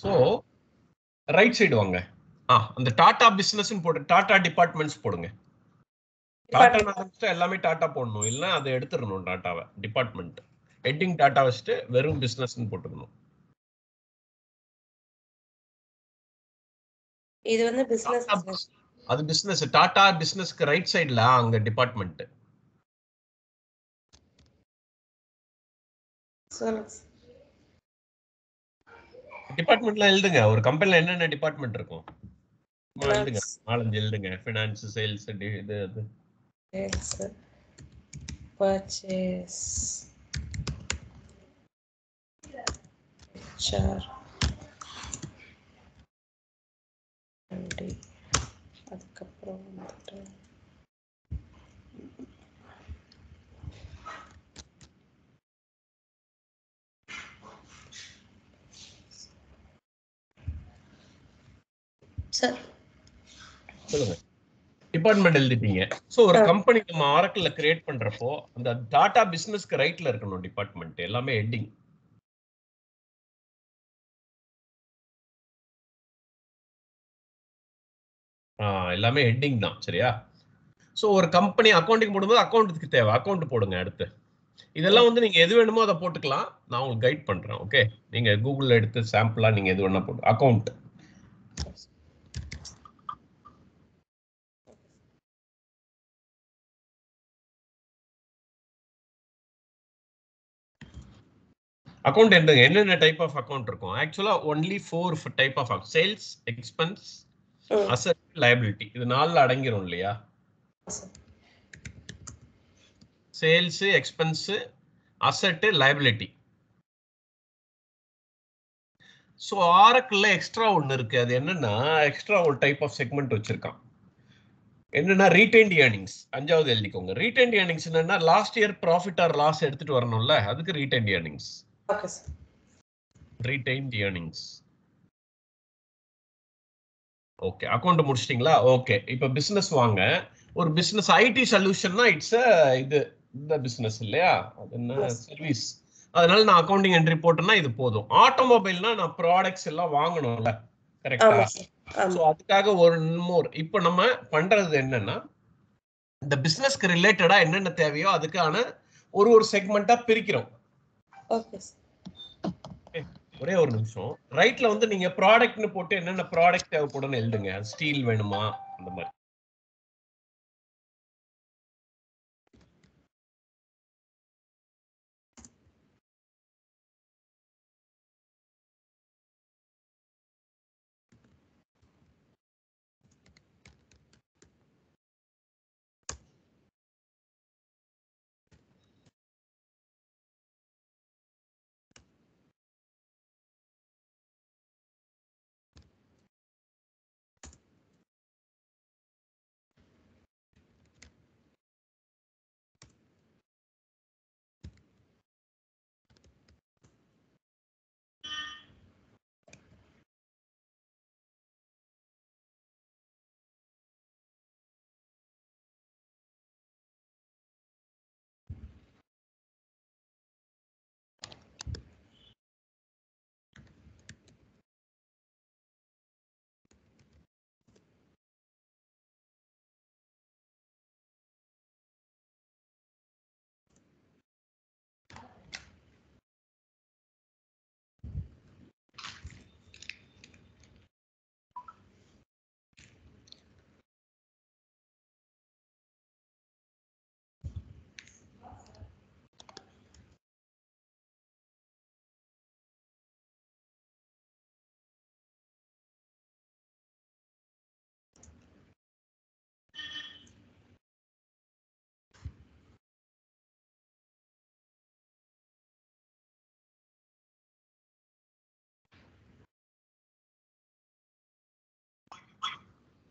சோ ரைட் சைடு வாங்க. அந்த டாடா பிசினஸ்னு போட்டு டாடா டிபார்ட்மெண்ட்ஸ் போடுங்க. டாடா ஆரம்பிச்சா எல்லாமே டாடா போடணும். இல்ல அதை எடுத்துடணும் டாட்டாவை. டிபார்ட்மெண்ட் ஹெட்டிங் டாடா வச்சுட்டு வெறும் பிசினஸ்னு போட்டுக்கணும். இது வந்து பிசினஸ். அது பிசினஸ். டாடா பிசினஸ்க்கு ரைட் சைடுல அங்க டிபார்ட்மெண்ட். டிபார்ட்மெண்ட்ல எழுதுங்க. ஒரு கம்பெனில என்னென்ன டிபார்ட்மெண்ட் இருக்கும் எழுதுங்க. 4-5 எழுதுங்க. ஃபினான்ஸ், சேல்ஸ், இது அது. சேல்ஸ், பர்ச்சேஸ், ஹெச்ஆர், எம்டி, அதுக்கப்புறம் வந்துட்டு சார் சொல்லுங்க. டிபார்ட்மெண்ட் எழுதிட்டீங்க. சோ ஒரு கம்பெனி நம்ம ஆரக்கிள்ல கிரியேட் பண்றப்போ அந்த டாடா பிசினஸ்க்கு ரைட்ல இருக்கணும் டிபார்ட்மெண்ட். எல்லாமே ஹெட்டிங். எல்லாமே ஹெட்டிங் தான். சரியா? சோ ஒரு கம்பெனி அக்கவுண்டிங் போடும்போது அக்கவுண்ட்க்கு தேவை. அக்கவுண்ட் போடுங்க அடுத்து. இதெல்லாம் வந்து நீங்க எது வேணுமோ அதை போட்டுக்கலாம். நான் உங்களுக்கு கைட் பண்றேன். ஓகே, நீங்க கூகுள்ல எடுத்து சாம்பிளா நீங்க எது வேணா போட்டு அக்கவுண்ட். அக்கவுண்ட் என்னென்ன டைப் ஆஃப் அக்கவுண்ட் இருக்கும்? ஆக்சுவலா only 4 type of sales, expense, asset, liability. இது 4ல அடங்கிரும் இல்லையா? Sales, expense, asset, liability. So ஆரக்கிள்ல எக்ஸ்ட்ரா ஒன்னு இருக்கு. அது என்னன்னா எக்ஸ்ட்ரா ஒரு டைப் ஆஃப் செக்மெண்ட் வச்சிருக்கான். என்னன்னா ரீடைன்ட் ஏர்னிங்ஸ். 5வது எழுதிக்கோங்க. ரீடைன்ட் ஏர்னிங்ஸ் என்னன்னா last year profit or loss எடுத்துட்டு வரணும்ல, அதுக்கு retained earnings. Okay sir. Retained earnings. Okay, account முடிச்சிட்டீங்களா? ஓகே, இப்போ பிசினஸ் வாங்க. ஒரு பிசினஸ் ஐடி சொல்யூஷன்னா இட்ஸ் இது இந்த பிசினஸ் இல்லையா? அது என்ன சர்வீஸ். அதனால நான் அக்கவுண்டிங் என்ட்ரி போட்டேன்னா இது போதும். ஆட்டோமொபைல்னா நான் ப்ராடக்ட்ஸ் எல்லாம் வாங்கணும்ல, கரெக்டா? சோ அதுக்காக ஒரு மோர் இப்போ நம்ம பண்றது என்னன்னா இந்த பிசினஸ்க்கு ரிலேட்டடா என்னென்ன தேவையோ அதுக்கான ஒரு செக்மெண்டா பிரிக்கிறோம். Okay sir. ஒரே ஒரு நிமிஷம். ரைட்ல வந்து நீங்க ப்ராடக்ட்னு போட்டு என்னென்ன ப்ராடக்ட் தேவைப்படும்னு எழுதுங்க. ஸ்டீல் வேணுமா அந்த மாதிரி.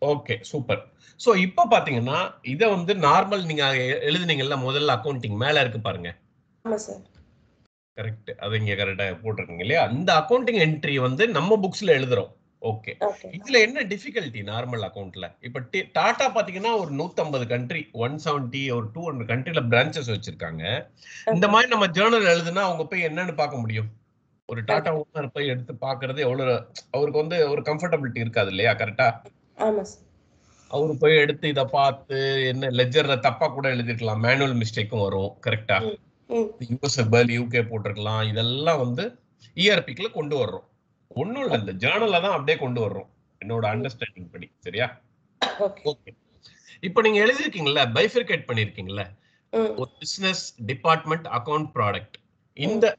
Okay super. சோ இப்ப பாத்தீங்கன்னா இத வந்து நார்மல் நீங்க எழுதுனீங்கல்ல முதல்ல அக்கவுண்டிங் மேல இருக்கு பாருங்க. ஆமா சார். கரெக்ட். அது இங்க கரெக்டா போட்டிருக்கீங்க இல்லையா? இந்த அக்கவுண்டிங் என்ட்ரி வந்து நம்ம புக்ஸ்ல எழுதுறோம். ஓகே. ஓகே. இதுல என்ன டிஃபிகல்ட்டி நார்மல் அக்கவுண்ட்ல? இப்ப டாடா பாத்தீங்கன்னா ஒரு 150 கண்ட்ரி, 170 ஒரு 200 கண்ட்ரில பிரான்ச்சஸ் வச்சிருக்காங்க. இந்த ஓகே. மாதிரி நம்ம ஜேர்னல் எழுதுனா அவங்க போய் என்னன்னு பார்க்க முடியும்? ஒரு டாடா கண்டிப்பா. ஓனர் போய் எடுத்து பார்க்கறது எவ்வளவு அவருக்கு வந்து ஒரு கம்ஃபர்டபிலிட்டி இருக்காது இல்லையா? கரெக்டா? ஆமா சார். அவரு போய் எடுத்து இத பார்த்து என்ன லெட்ஜர்ல தப்பா கூட எழுதிருக்கலாம். மேனுவல் மிஸ்டேக்கும் வரும். கரெக்ட்டா? ம். ம். யூசபிள், யூகே போட்டிருக்கலாம். இதெல்லாம் வந்து இஆர்பிக்குள்ள கொண்டு வர்றோம். ஒண்ணும் இல்ல. இந்த ஜர்னல்ல தான் அப்படியே கொண்டு வர்றோம். என்னோட ம். அண்டர்ஸ்டாண்டிங் படி. சரியா? ஓகே. ஓகே. இப்ப நீங்க எழுதிருக்கீங்கல்ல, பைஃபர்கேட் பண்ணிருக்கீங்கல்ல. ம். ஒரு பிசினஸ், டிபார்ட்மெண்ட், அக்கவுண்ட், ப்ராடக்ட். ம். இந்த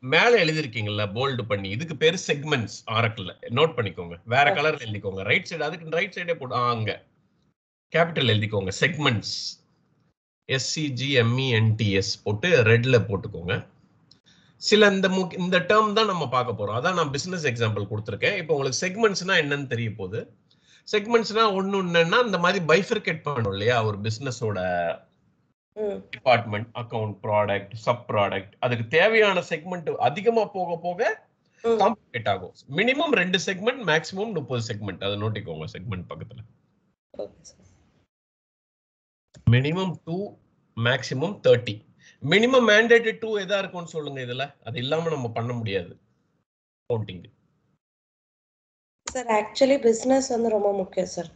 மேல எழுதிருக்கீங்கல்ல போல்டு பண்ணி. இதுக்கு பேரு செக்மெண்ட்ஸ் ஆரக்கிள்ல. நோட் பண்ணிக்கோங்க. வேற ஓகே. கலர்ல எழுதிக்கோங்க. ரைட் சைடு அதுக்கு ரைட் சைடே போட்டு அங்க கேபிட்டல் எழுதிக்கோங்க. செக்மெண்ட்ஸ். SCGMENTS போட்டு ரெட்ல போட்டுக்கோங்க. சில இந்த டேர்ம் தான் நம்ம பார்க்க போறோம். அதான் நான் பிசினஸ் எக்ஸாம்பிள் கொடுத்துருக்கேன். இப்போ உங்களுக்கு செக்மெண்ட்ஸ்னா என்னன்னு தெரிய போகுது. செக்மெண்ட்ஸ்னா என்னன்னா இந்த மாதிரி பைஃபர்கேட் பண்ணணும் இல்லையா? ஒரு பிசினஸோட ம். Department, account, product, sub product அதுக்கு தேவையான செக்மெண்ட் அதிகமா போக போக ம். காம்ப்ளிகேட் ஆகும். Minimum 2 segment, maximum 30 segment. அதை நோட்டிக்கோங்க செக்மெண்ட் பக்கத்துல. Okay sir. Minimum 2, maximum 30. Minimum mandated 2 எதா இருக்கும்னு சொல்லுங்க இதுல. அது இல்லாம நம்ம பண்ண முடியாது கவுண்டிங். சார் ஆக்சுவலி பிசினஸ் வந்து ரொம்ப முக்கியம் சார்.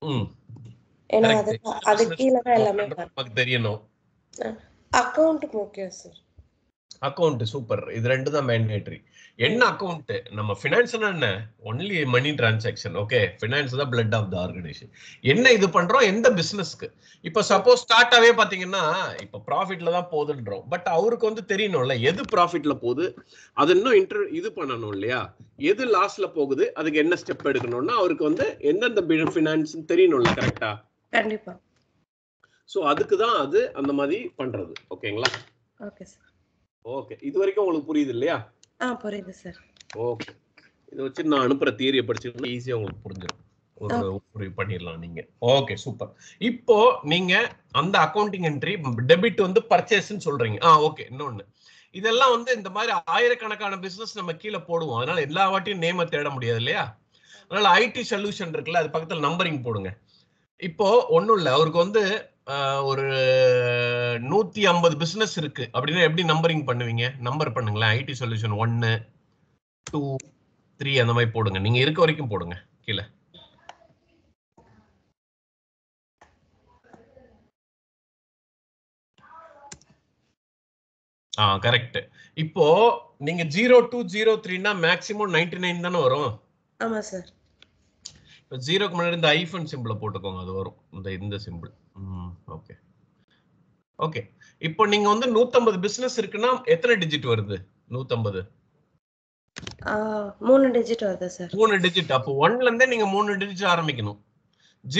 ம். ஏன்னா கரெக்ட். அது இந்த அது பிசினஸ் கீழ தான் நம்ம எல்லாமே பண்றது வரும். நமக்கு தெரியணும். அக்கவுண்ட் முக்கியம் சார். Account super. இது 2 தான் மேண்டேட்டரி. என்ன ம். அக்கவுண்ட்? நம்ம ஃபினான்ஸ்னா என்ன? Only money transaction. Okay. Finance தான் பிளட் ஆஃப் தி ஆர்கனைசேஷன். என்ன இது பண்றோம்? எந்த பிசினஸ்க்கு? இப்ப ம். சப்போஸ் டாட்டாவே பாத்தீங்கன்னா, இப்ப ப்ராஃபிட்ல தான் போகுதுன்றோம். பட் அவருக்கு வந்து தெரியணும்ல எது ப்ராஃபிட்ல போகுது? அது இன்னும் இது பண்ணணும் இல்லையா? எது லாஸ்ல போகுது? அதுக்கு என்ன ஸ்டெப் எடுக்கணும்னா அவருக்கு வந்து எந்தெந்த ஃபினான்ஸ் தெரியணும்ல கரெக்ட்டா? கண்டிப்பா. சோ அதுக்கு தான் அது அந்த மாதிரி பண்றது. ஓகேங்களா? Okay sir. ஓகே. இது வரைக்கும் உங்களுக்கு புரியுது இல்லையா? புரியுது சார். ஓகே. இத வச்சு நான் அனுப்புற தியரிய படிச்சீங்கன்னா ஈஸியா உங்களுக்கு புரிஞ்சிடும். ஓகே. ஒரு பண்ணிடலாம் நீங்க. Okay super. இப்போ நீங்க அந்த அக்கவுண்டிங் என்ட்ரி டெபிட் வந்து பர்ச்சேஸ்ன்னு சொல்றீங்க. ஓகே. இன்னொன்னு. இதெல்லாம் வந்து இந்த மாதிரி ஆயிரக்கணக்கான பிசினஸ் நம்ம கீழ போடுவோம். அதனால எல்லா வாட்டியும் நேம தேட முடியாது இல்லையா? அதனால ஐடி சொல்யூஷன் இருக்குல்ல அது பக்கத்துல நம்பரிங் போடுங்க. இப்போ ஒண்ணும் இல்ல. அவருக்கு வந்து ஒரு 150 பிசினஸ் இருக்கு. அப்படின்னா எப்படி நம்பரிங் பண்ணுவீங்க? நம்பர் பண்ணுங்களேன். ஐடி சொல்யூஷன் 1, 2, 3 அந்த மாதிரி போடுங்க. நீங்க இருக்க வரைக்கும் போடுங்க கீழ. கரெக்ட். இப்போ நீங்க 0203னா மேக்ஸிமம் 99 தானே வரும். ஆமா சார். இப்போ 0க்கு முன்னாடி இந்த ஐஃபன் சிம்பிள போட்டுக்கோங்க. அது வரும். இந்த சிம்பிள். ஓகே. ஓகே. இப்போ நீங்க வந்து 150 பிசினஸ் இருக்குன்னா எத்தனை டிஜிட் வருது? 150. 3 டிஜிட் வருது சார். 3 டிஜிட். அப்போ 1ல இருந்தே நீங்க 3 டிஜிட் ஆரம்பிக்கணும்.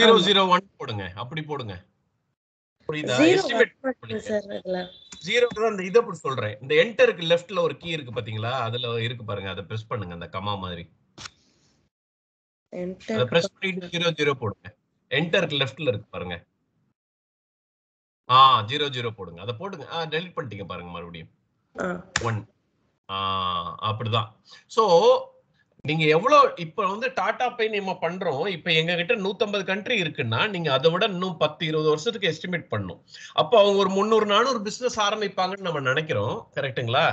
ஆமா. 001 போடுங்க. அப்படி போடுங்க. புரியுதா? 0 வர எஸ்டிமேட் மாட்டேங்குது பண்ணுங்க. சார் இதுல. 0க்கு தான் இந்த இத அப்படி சொல்றேன். இந்த என்டருக்கு லெஃப்ட்ல ஒரு கீ இருக்கு பாத்தீங்களா? அதுல இருக்கு பாருங்க. அத பிரஸ் பண்ணுங்க. அந்த கமா மாதிரி. அத என்டருக்கு பிரஸ் பண்ணிட்டு பக்கத்துல. 00 போடுங்க. என்டருக்கு லெஃப்ட்ல இருக்கு பாருங்க. 00 போடுங்க. அத போடுங்க. டெலீட் பண்ணிட்டீங்க பாருங்க மறுபடியும். ஆ. 1. அப்படிதான். சோ நீங்க எவ்வளோ இப்ப வந்து டாடா பே நம்ம பண்றோம். இப்ப எங்க கிட்ட 150 கண்ட்ரி இருக்குன்னா, நீங்க அத விட இன்னும் 10, 20 வருஷத்துக்கு எஸ்டிமேட் பண்ணணும். அப்ப அவங்க ஒரு 300, 400 பிசினஸ் ஆரம்பிப்பாங்கன்னு நம்ம நெனைக்கிறோம். கரெக்ட்டுங்களா?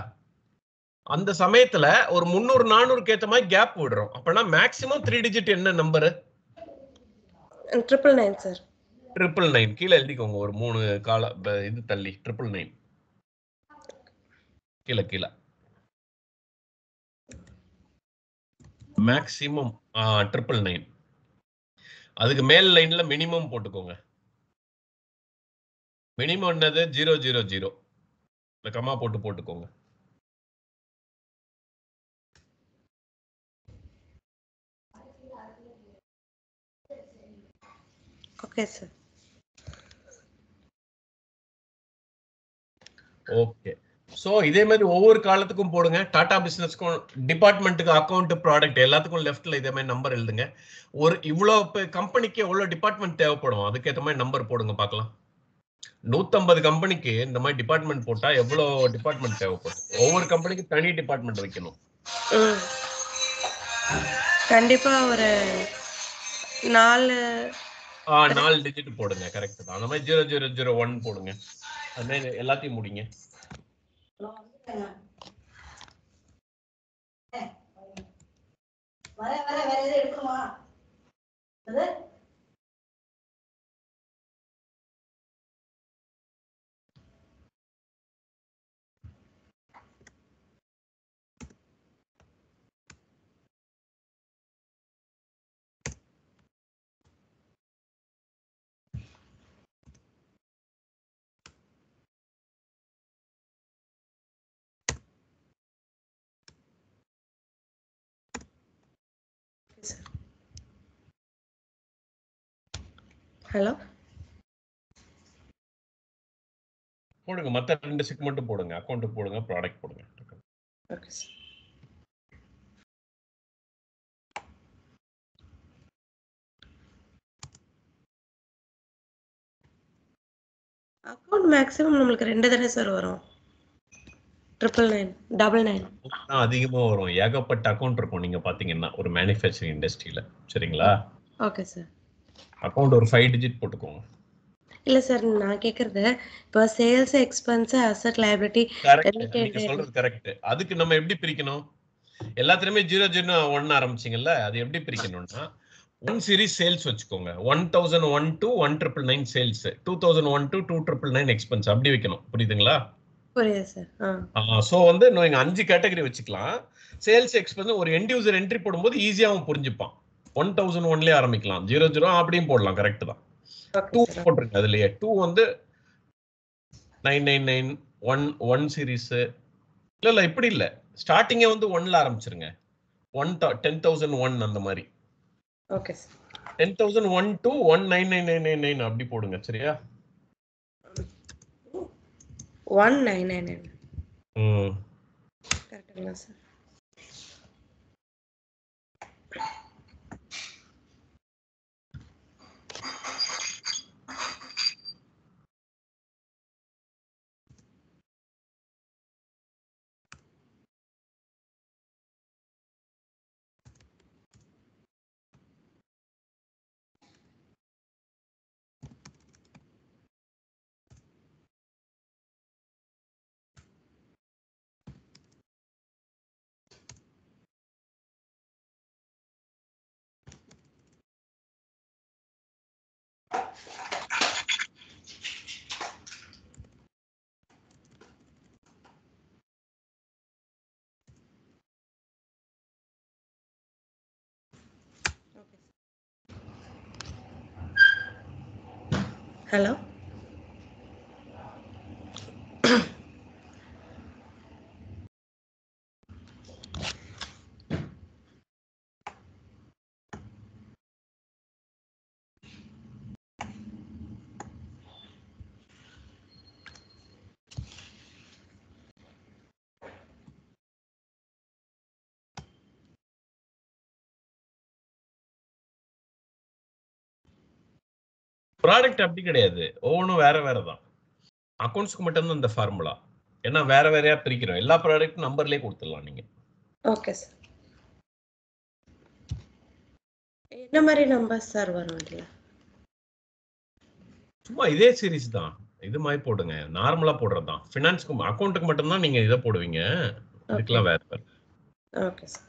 அந்த சமயத்துல ஒரு 300, 400க்கு ஏத்த மாதிரி கேப் விடுறோம். அப்பனா மேக்ஸிமம் 3 டிஜிட் என்ன நம்பரு? 999 சார். 999 கீழ எழுதிக்கோங்க. ஒரு 3 இது தள்ளி 999 கீழ. மேக்ஸிமம் 999. அதுக்கு மேல் லைன்ல மினிமம் போட்டுக்கோங்க. மினிமம் என்னது? 000. இந்த கமா போட்டுக்கோங்க. Okay sir. ஓகே. ஸோ இதே மாதிரி ஒவ்வொரு காலத்துக்கும் போடுங்க. டாடா பிசினஸ்க்கும் டிபார்ட்மெண்ட்டுக்கு அக்கௌண்ட் ப்ராடக்ட் எல்லாத்துக்கும் லெஃப்ட்ல இதே மாதிரி நம்பர் எழுதுங்க. ஒரு இவ்வளோ கம்பெனிக்கு எவ்வளோ டிபார்ட்மெண்ட் தேவைப்படும் அதுக்கேற்ற மாதிரி நம்பர் போடுங்க பார்க்கலாம். 150 கம்பெனிக்கு இந்த மாதிரி டிபார்ட்மெண்ட் போட்டா எவ்வளோ டிபார்ட்மெண்ட் தேவைப்படும்? ஒவ்வொரு கம்பெனிக்கு தனி டிபார்ட்மெண்ட் வைக்கணும். கண்டிப்பா ஒரு 4 டிஜிட் போடுங்க. கரெக்ட் தான். அந்த மாதிரி 0001 போடுங்க. அது மாதிரி எல்லாத்தையும் முடிங்க. ஹலோ போடுங்க. மற்ற 2 செக்மெண்ட்டும் போடுங்க. அக்கௌண்ட் போடுங்க, ப்ராடக்ட் போடுங்க. Okay sir. அக்கௌண்ட் மேக்ஸிமம் நம்மளுக்கு 2 தானே சார் வரும்? 999 99 அதிகமா வரும். ஏகப்பட்ட அக்கௌண்ட் இருக்கும் நீங்க பாத்தீங்கன்னா ஒரு மேனுஃபேக்சரிங் இண்டஸ்ட்ரியில. சரிங்களா? Okay sir. அக்கௌண்ட் ஒரு 5 டிஜிட் போட்டுக்கோங்க. இல்ல சார், நான் கேக்குறது இப்போ சேல்ஸ் எக்ஸ்பென்ஸ், அசெட் லைபிலிட்டி நீங்க சொல்றது கரெக்ட். அதுக்கு நம்ம எப்படி பிரிக்கணும்? எல்லாத்துலயுமே 001 ஆரம்பிச்சீங்கல்ல, அது எப்படி பிரிக்கணும்னா 1 சீரிஸ் சேல்ஸ் வச்சுக்கோங்க. 1001 to 1999 சேல்ஸ், 2001 to 2999 எக்ஸ்பென்ஸ் அப்படி வைக்கணும். புரியுதுங்களா? புரியுது சார். சோ வந்து நீங்க 5 கேட்டகரி வச்சுக்கலாம். சேல்ஸ் எக்ஸ்பென்ஸ் ஒரு எண்ட் யூசர் என்ட்ரி போடும்போது ஈஸியாவும் புரிஞ்சுப்பான். 1001லயே ஆரம்பிக்கலாம். 00 அப்படியும் போடலாம். கரெக்ட் தான். 2 போட்டுருங்க. அதுலயே 2 வந்து 999 1 சீரிஸ். இல்ல இப்படி இல்ல, ஸ்டார்டிங்கே வந்து 1ல ஆரம்பிச்சிருங்க. 10,001 அந்த மாதிரி. Okay sir. 10,001 to 19999 அப்படி போடுங்க. சரியா? 1999 கரெக்ட்டுங்களா சார்? ஹலோ ப்ராடக்ட் அப்படி கிடையாது. ஒவ்வொன்றும் வேற வேற தான். அக்கௌண்ட்ஸ்க்கு மட்டும்தான் இந்த ஃபார்முலா. ஏன்னா வேற வேறையா பிரிக்கிறோம். எல்லா ப்ராடக்ட்டும் நம்பர்லயே கொடுத்துடலாம் நீங்க. Okay sir. என்ன மாதிரி நம்பர் சார் வரும் இதுல? சும்மா இதே சீரிஸ் தான். இது மாதிரி போடுங்க. நார்மலா போடுறதுதான். ஃபினான்ஸ்க்கு அக்கௌண்ட்டுக்கு மட்டும்தான் நீங்க இதை போடுவீங்க. இதுக்கெல்லாம் வேற வேற. Okay sir.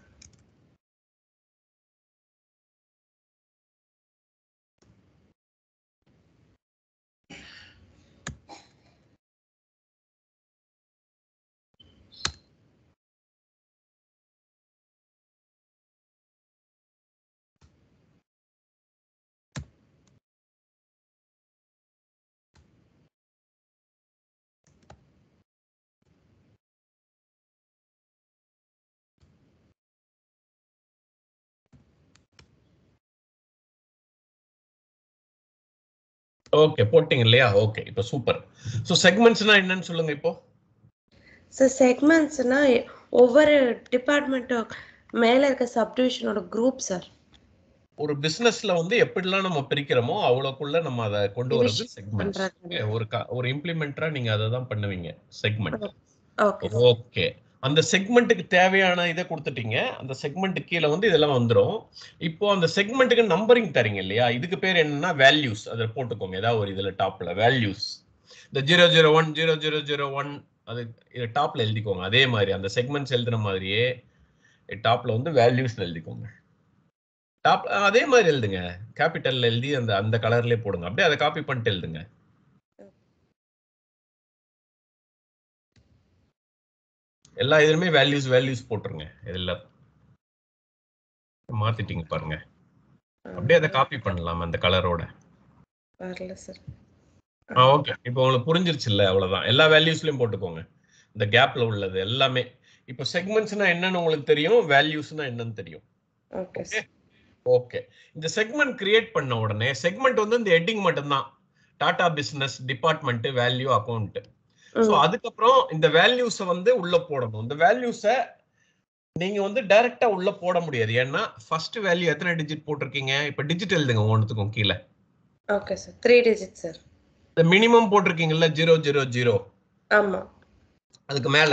ஓகே போட்டீங்க இல்லையா? ஓகே இப்போ சூப்பர். ஸோ செக்மெண்ட்ஸ்னா என்னன்னு சொல்லுங்க இப்போ. சார் செக்மெண்ட்ஸ்னா ஒவ்வொரு டிபார்ட்மெண்ட்டும் மேல இருக்க சப்டிவிஷனோட குரூப் சார். ஒரு பிசினஸ்ல வந்து எப்படிலாம் நம்ம பிரிக்கிறோமோ அவ்வளவுக்குள்ள நம்ம அதை கொண்டு வர்றது செக்மெண்ட்ஸ். ஒரு இம்ப்ளிமெண்டரா நீங்க அதை தான் பண்ணுவீங்க, செக்மெண்ட். ஓகே, அந்த செக்மெண்ட்டுக்கு தேவையான இதை கொடுத்துட்டீங்க. அந்த செக்மெண்ட் கீழே வந்து இதெல்லாம் வந்துடும். இப்போ அந்த செக்மெண்ட்டுக்கு நம்பரிங் தரீங்க இல்லையா, இதுக்கு பேர் என்னன்னா வேல்யூஸ். அதை போட்டுக்கோங்க ஏதாவது ஒரு இதுல டாப்ல வேல்யூஸ். இந்த 001 0001 அது டாப்ல எழுதிக்கோங்க. அதே மாதிரி அந்த செக்மெண்ட்ஸ் எழுதுன மாதிரியே டாப்ல வந்து வேல்யூஸ் எழுதிக்கோங்க. டாப் அதே மாதிரி எழுதுங்க, கேபிட்டல்ல எழுதி அந்த அந்த கலர்லயே போடுங்க. அப்படியே அதை காப்பி பண்ணிட்டு எழுதுங்க. எல்லா இதுலயுமே வேல்யூஸ் வேல்யூஸ் போட்டுருங்க. இதெல்லாம் மாத்திட்டீங்க பாருங்க. அப்படியே அதை காப்பி பண்ணலாம் அந்த கலரோட. வரல சார். ஓகே, இப்போ உங்களுக்கு புரிஞ்சிருச்சு இல்ல? அவ்வளவுதான். எல்லா வேல்யூஸ்லயும் போட்டுக்கோங்க இந்த கேப்ல உள்ளது எல்லாமே. இப்போ செக்மெண்ட்ஸ்னா என்னன்னு உங்களுக்கு தெரியும், வேல்யூஸ்னா என்னன்னு தெரியும். ஓகே ஓகே, இந்த செக்மெண்ட் கிரியேட் பண்ண உடனே செக்மெண்ட் வந்து இந்த ஹெட்டிங் மட்டும்தான், Tata business department value account. So அதுக்கப்புறம் இந்த வேல்யூஸை வந்து உள்ள போடணும். இந்த வேல்யூஸை நீங்க வந்து டைரக்டா உள்ள போட முடியாது. ஏன்னா ஃபர்ஸ்ட் வேல்யூ எத்தனை டிஜிட் போட்டிருக்கீங்க, இப்ப டிஜிட் எழுதுங்க ஒவ்வொன்றுத்துக்கும் கீழே. Okay sir, 3 digit sir. இந்த மினிமம் போட்டிருக்கீங்கல்ல 000, ஆமா, அதுக்கு மேல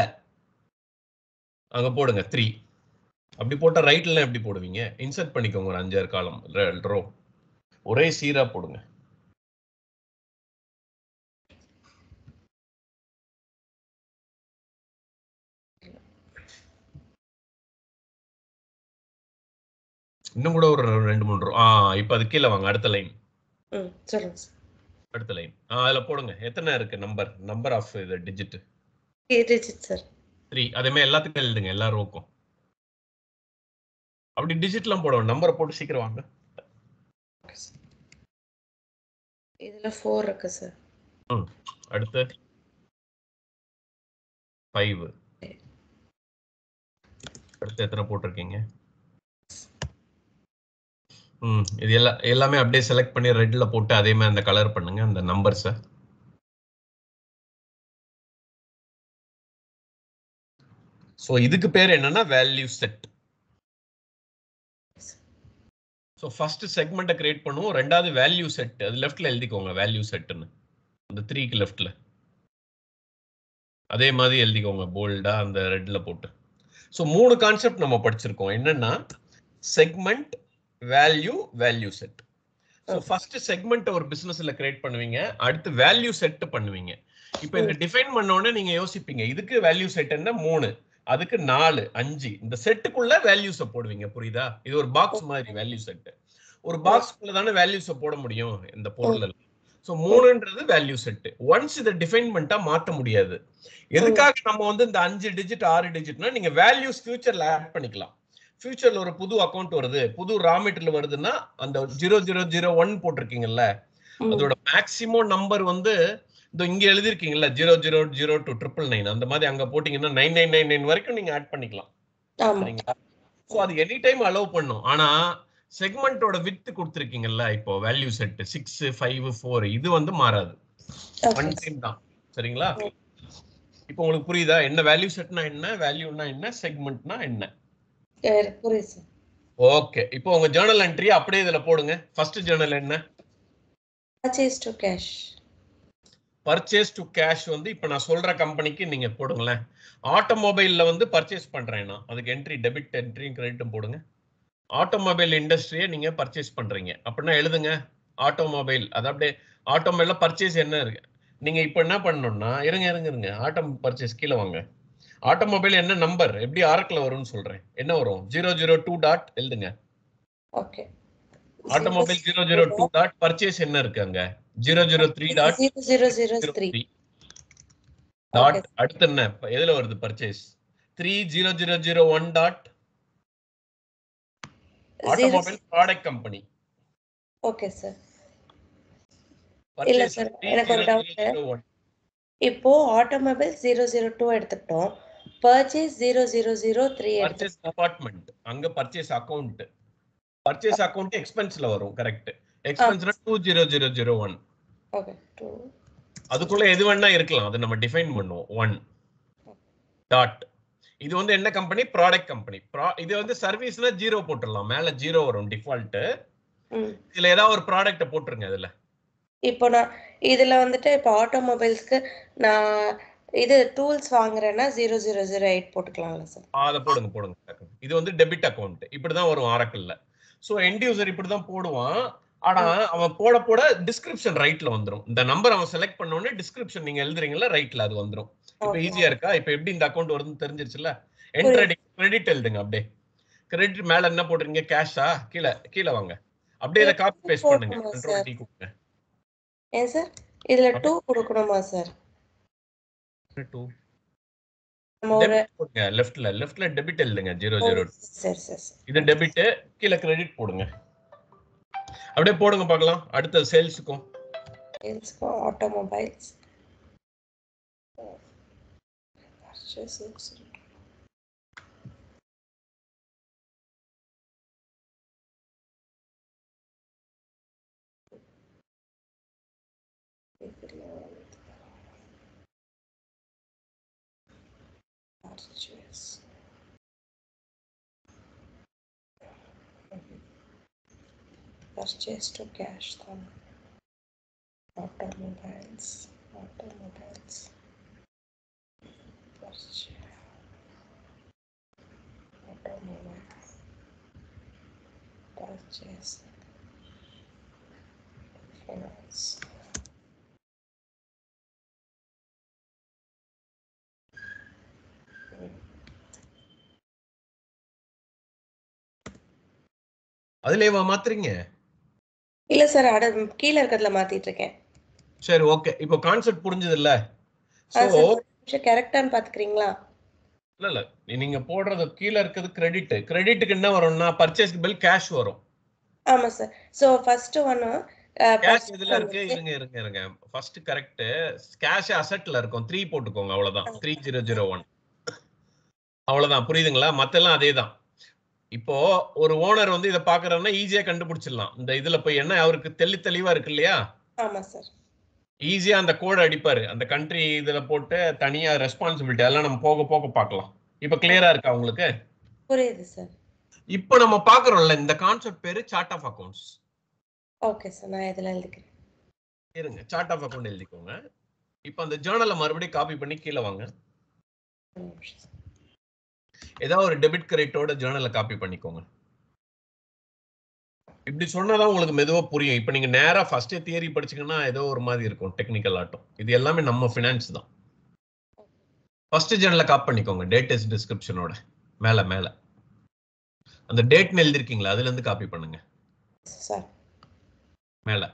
அங்க போடுங்க 3. அப்படி போட்டா ரைட்ல எப்படி போடுவீங்க, இன்சர்ட் பண்ணிக்கோங்க ஒரு 5-6 காலம் ரோ, ஒரே சீரா போடுங்க. இன்னும் கூட ஒரு 2-3 ரோ. இப்போ அது கீழே வாங்க, அடுத்த லைன். சொல்லுங்க சார். அடுத்த லைன் அதுல போடுங்க. எத்தனை இருக்கு நம்பர் ஆஃப் இது டிஜிட்? 3 digit sir. 3. அதே மாதிரி எல்லாத்துக்கும் எழுதுங்க, எல்லா ரோக்கும். அப்படி டிஜிட்லாம் போடுவோம், நம்பரை போட்டு சீக்கிரம் வாங்க. இதுல 4 இருக்கு சார். அடுத்து 5. அடுத்து எத்தனை போட்டிருக்கீங்க? இது எல்லாமே அப்படியே செலக்ட் பண்ணி ரெட்ல போட்டு அதே மாதிரி அந்த கலர் பண்ணுங்க அந்த நம்பர்ஸை. ஸோ இதுக்கு பேர் என்னன்னா வேல்யூ செட். ஸோ ஃபர்ஸ்ட் செக்மெண்ட்டை கிரியேட் பண்ணுவோம், ரெண்டாவது வேல்யூ செட். அது லெஃப்ட்ல எழுதிக்கோங்க வேல்யூ செட்னு, அந்த 3க்கு லெஃப்ட்ல அதே மாதிரி எழுதிக்கோங்க போல்டா அந்த ரெட்ல போட்டு. ஸோ 3 கான்செப்ட் நம்ம படிச்சிருக்கோம். என்னன்னா segment, value, value set. So first segment ஒரு பிசினஸ்ல கிரியேட் பண்ணுவீங்க, அடுத்து வேல்யூ செட் பண்ணுவீங்க. இப்போ இதை டிஃபைன் பண்ண உடனே நீங்க யோசிப்பீங்க, இதுக்கு வேல்யூ செட் என்ன 3, அதுக்கு 4, 5. இந்த செட்டுக்குள்ள வேல்யூஸை போடுவீங்க. புரியுதா? இது ஒரு பாக்ஸ் மாதிரி வேல்யூ செட். ஒரு பாக்ஸ்க்குள்ள தானே வேல்யூஸை போட முடியும் இந்த பொருள். ஸோ 3ன்றது வேல்யூ செட். ஒன்ஸ் இதை டிஃபைன் பண்ணிட்டா மாற்ற முடியாது. எதுக்காக நம்ம வந்து இந்த 5 டிஜிட் 6 டிஜிட்னா, நீங்க வேல்யூஸ் ஃபியூச்சர்ல ஆட் பண்ணிக்கலாம். ஃபியூச்சர்ல ஒரு புது அக்கௌண்ட் வருது, புது ரா மெட்டீரியல் வருதுன்னா அந்த 0001 போட்டிருக்கீங்கல்ல, அதோட மேக்ஸிமம் நம்பர் வந்து இங்க எழுதிருக்கீங்கல்ல 0002 999, அந்த மாதிரி அங்க போட்டீங்கன்னா 9999 வரைக்கும் நீங்க ஆட் பண்ணிக்கலாம். சரிங்களா? சோ அது எனி டைம் அலோவ் பண்ணும். ஆனா செக்மெண்டோட வித் கொடுத்திருக்கீங்கல்ல, இப்போ வேல்யூ செட் 6, 5, 4 இது வந்து மாறாது, ஒன் டைம் தான். சரிங்களா? இப்போ உங்களுக்கு புரியுதா என்ன வேல்யூ செட்னா என்ன, வேல்யூனா என்ன, செக்மெண்ட்னா என்ன? புரியுது. ஓகே, இப்போ உங்க ஜர்னல் என்ட்ரி அப்படியே இதுல போடுங்க. ஃபர்ஸ்ட் ஜர்னல் என்ன? Purchase to cash. Purchase to cash வந்து இப்போ நான் சொல்ற கம்பெனிக்கு நீங்க போடுங்களேன். ஆட்டோமொபைல்ல வந்து பர்ச்சேஸ் பண்றேன்னா அதுக்கு என்ட்ரி டெபிட் என்ட்ரியும் கிரெடிட்டும் போடுங்க. ஆட்டோமொபைல் இண்டஸ்ட்ரியை நீங்க பர்ச்சேஸ் பண்றீங்க அப்படின்னா எழுதுங்க ஆட்டோமொபைல். அது அப்படியே ஆட்டோமொபைல்ல பர்ச்சேஸ் என்ன இருக்கு. நீங்க இப்போ என்ன பண்ணணும்னா இருங்க ஆட்டோ பர்ச்சேஸ் கீழே வாங்க. ஆட்டோமொபைல் என்ன நம்பர் எப்படி ஆரக்கில் வரும்னு சொல்றேன். என்ன வரும்? 002 டாட் எழுதுங்க. ஓகே, ஆட்டோமொபைல் 002 டாட் பர்ச்சேஸ் என்ன இருக்கு அங்க 003 டாட் 0003 டாட் அடுத்து என்ன எதுல வருது purchase 30001 dot automobile product company. Okay sir. இல்ல சார், எனக்கு ஒரு டவுட். இப்போ ஆட்டோமொபைல் 002 எடுத்துட்டோம், பர்ச்சேஸ் 0003 பர்ச்சேஸ் டிபார்ட்மெண்ட் அங்க பர்ச்சேஸ் அக்கவுண்ட். பர்ச்சேஸ் அக்கவுண்ட் எக்ஸ்பென்ஸ்ல வரும். கரெக்ட். எக்ஸ்பென்ஸ்னா 20001. ஓகே, 2 அதுக்குள்ள எது வேணா இருக்கலாம், அது நம்ம டிஃபைன் பண்ணுவோம். 1 டாட். இது வந்து என்ன கம்பெனி? Product company. இது வந்து சர்வீஸ்னா 0 போட்டுடலாம். மேல 0 வரும் டிஃபால்ட். இதுல ஏதாவது ஒரு ப்ராடக்ட்ட போட்டுருங்க இதுல. இப்போ நான் இதுல வந்துட்டு இப்போ ஆட்டோமொபைல்ஸ்க்கு நான் இது டூல்ஸ் வாங்குறேன்னா 0008 போட்டுக்கலாம்ல சார்? அதை போடுங்க. இது வந்து டெபிட் அக்கௌண்ட். இப்படிதான் வரும் ஆரக்கிள்ல. ஸோ எண்ட் யூசர் இப்படிதான் போடுவான். ஆனா அவன் போட டிஸ்கிரிப்ஷன் ரைட்ல வந்துடும். இந்த நம்பர் அவன் செலக்ட் பண்ண உடனே டிஸ்கிரிப்ஷன் நீங்க எழுதுறீங்கல்ல ரைட்ல அது வந்துடும். இப்ப ஈஸியா இருக்கா? இப்ப எப்படி இந்த அக்கௌண்ட் வருதுன்னு தெரிஞ்சிருச்சுல. என்டர் கிரெடிட் எழுதுங்க. அப்படியே கிரெடிட் மேல என்ன போடுறீங்க? கேஷா? கீழே வாங்க. அப்படியே இதை காப்பி பேஸ்ட் பண்ணுங்க. கண்ட்ரோல் டி கொடுங்க. ஏன் சார் இதுல 2 கொடுக்கணுமா சார்? 2 டெபிட் போடுங்க. லெஃப்ட்ல டெபிட் எழுதுங்க. 00. சரி. இது டெபிட், கீழ கிரெடிட் போடுங்க. அப்படியே போடுங்க பார்க்கலாம். அடுத்த சேல்ஸ்க்கும் automobiles purchase purchase to cash then automobiles purchase automobiles purchase finance அதுலயே மாத்துறீங்க? இல்ல சார் கீழ இருக்கிறதுல மாத்திட்டு இருக்கேன். சரி ஓகே. இப்போ கான்செப்ட் புரிஞ்சது இல்ல? சோ கரெக்டான்னு பாத்துக்கிறீங்களா? இல்ல நீங்க போடுறது கீழ இருக்குது கிரெடிட். கிரெடிட்டுக்கு என்ன வரும்னா பர்ச்சேஸ் பில் கேஷ் வரும். ஆமா sir. So first one cash இதுல இருக்கு. இருங்க. First correct. கேஷ் அசெட்ல இருக்கும். 3 போட்டுக்கோங்க. அவ்வளவுதான். 3001. அவ்வளவுதான். புரியுதுங்களா? மத்தெல்லாம் அதேதான். இப்போ ஒரு ஓனர் வந்து இதை பாக்குறாருன்னா ஈஸியா கண்டுபிடிச்சிடலாம். இந்த இதுல போய் என்ன அவருக்கு தெளிவா இருக்கு இல்லையா? ஆமா சார். ஈஸியா அந்த கோட் அடிப்பாரு. அந்த கண்ட்ரி இதுல போட்டு தனியா ரெஸ்பான்சிபிலிட்டி எல்லாம் நம்ம போக போக பார்க்கலாம். இப்ப கிளியரா இருக்கா உங்களுக்கு? புரியுது சார். இப்போ நம்ம பாக்குறோம்ல இந்த கான்செப்ட் பேரு chart of accounts. Okay sir, நான் இதெல்லாம் எழுதிக்கிறேன். இருங்க, சார்ட் ஆஃப் அக்கவுண்ட் எழுதிக்கோங்க. இப்போ அந்த ஜர்னலை மறுபடியும் காப்பி பண்ணி கீழே வாங்க. ஏதாவது ஒரு டெபிட் கிரெடிட்டோட ஜர்னலை காப்பி பண்ணிக்கோங்க. இப்படி சொன்னாதான் உங்களுக்கு மெதுவா புரியும். இப்போ நீங்க நேரா ஃபர்ஸ்ட் தியரி படிச்சீங்கன்னா ஏதோ ஒரு மாதிரி இருக்கும் டெக்னிக்கல் ஆட்டம். இது எல்லாமே நம்ம ஃபினான்ஸ் தான். ஃபர்ஸ்ட் ஜர்னலை காப்பி பண்ணிக்கோங்க. டேட் இஸ் டிஸ்கிரிப்ஷனோட மேல அந்த டேட்னு எழுதிருக்கீங்களா, அதுல இருந்து காப்பி பண்ணுங்க. மேல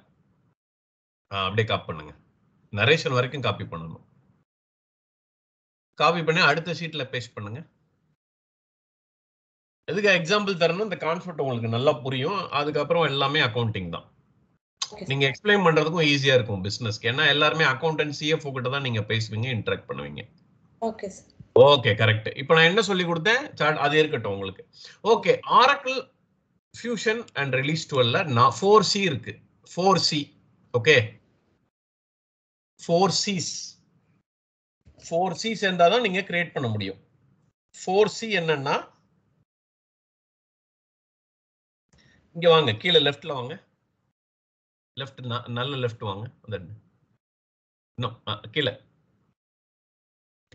அப்படியே காப்பி பண்ணுங்க. நரேஷன் வரைக்கும் காப்பி பண்ணணும். காப்பி பண்ணி அடுத்த ஷீட்ல பேஸ்ட் பண்ணுங்க. எதுக்கு எக்ஸாம்பிள் தரணும், இந்த கான்செப்ட் உங்களுக்கு நல்லா புரியும். அதுக்கப்புறம் எல்லாமே அக்கௌண்டிங் தான். நீங்க எக்ஸ்பிளைன் பண்றதுக்கும் ஈஸியா இருக்கும் பிசினஸ்க்கு. ஏன்னா எல்லாருமே அக்கௌண்டன்ட் சிஎஃப்ஓ கிட்ட தான் நீங்க பேசுவீங்க, இன்டராக்ட் பண்ணுவீங்க. Okay sir. Okay correct. இப்போ நான் என்ன சொல்லி கொடுத்தேன் சார்ட் அது இருக்கட்டும் உங்களுக்கு. Okay, Oracle fusion and release 12ல 4C இருக்கு. 4C. ஓகே, 4C's 4C சேர்ந்தாதான் நீங்க கிரியேட் பண்ண முடியும். 4C என்னன்னா, இங்க வாங்க, கீழே லெஃப்ட்ல வாங்க. லெஃப்ட் நல்ல லெஃப்ட் வாங்க. அந்த கீழே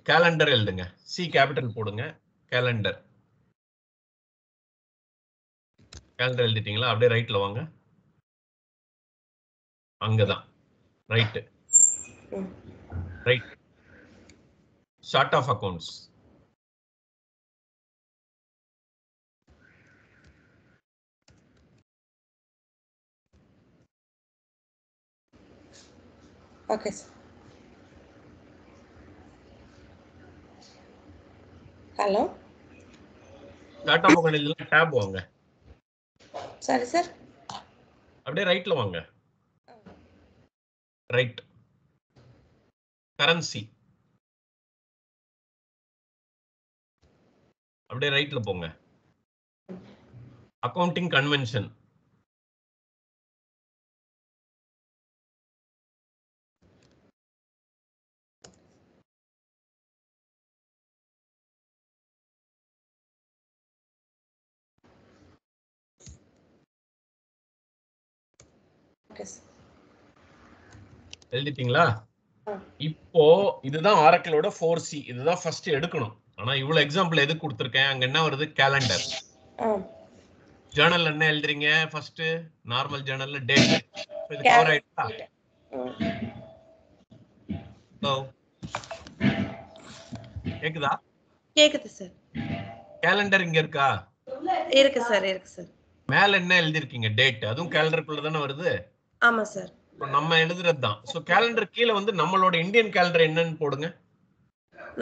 கேலண்டர் எழுதுங்க. சி கேபிட்டல் போடுங்க. கேலண்டர் எழுதிட்டீங்களா? அப்படியே ரைட்ல வாங்க. அங்கதான் right. Chart of accounts. Okay sir. Hello, chart of account எழுதல, டேப் வாங்க. சரி சார். அப்படியே ரைட்ல வாங்க. ரைட். கரன்சி. அப்படியே ரைட்ல போங்க. Accounting convention. Okay sir. எழுதிட்டீங்களா? இப்போ இதுதான் ஆரக்கிளோட 4C. இதுதான் ஃபர்ஸ்ட் எடுக்கணும். ஆனா இவ்வளவு எக்ஸாம்பிள் எதுக்கு கொடுத்துருக்கேன்? அங்க என்ன வருது? கேலண்டர். ஜேர்னல் என்ன எழுதுறீங்க? ஃபர்ஸ்ட் நார்மல் ஜேர்னல்ல டேட். இது கவர் ஆயிட்டா? கேக்குதா? கேக்குது சார். கேலண்டர் இங்க இருக்கா? இருக்கு சார், இருக்கு சார். மேல என்ன எழுதிருக்கீங்க? டேட். அதுவும் கேலண்டருக்குள்ள தானே வருது. ஆமா சார். நம்ம எழுதுறது தான். சோ கேலண்டர் கீழ வந்து நம்மளோட இந்தியன் கேலண்டர் என்னன்னு போடுங்க.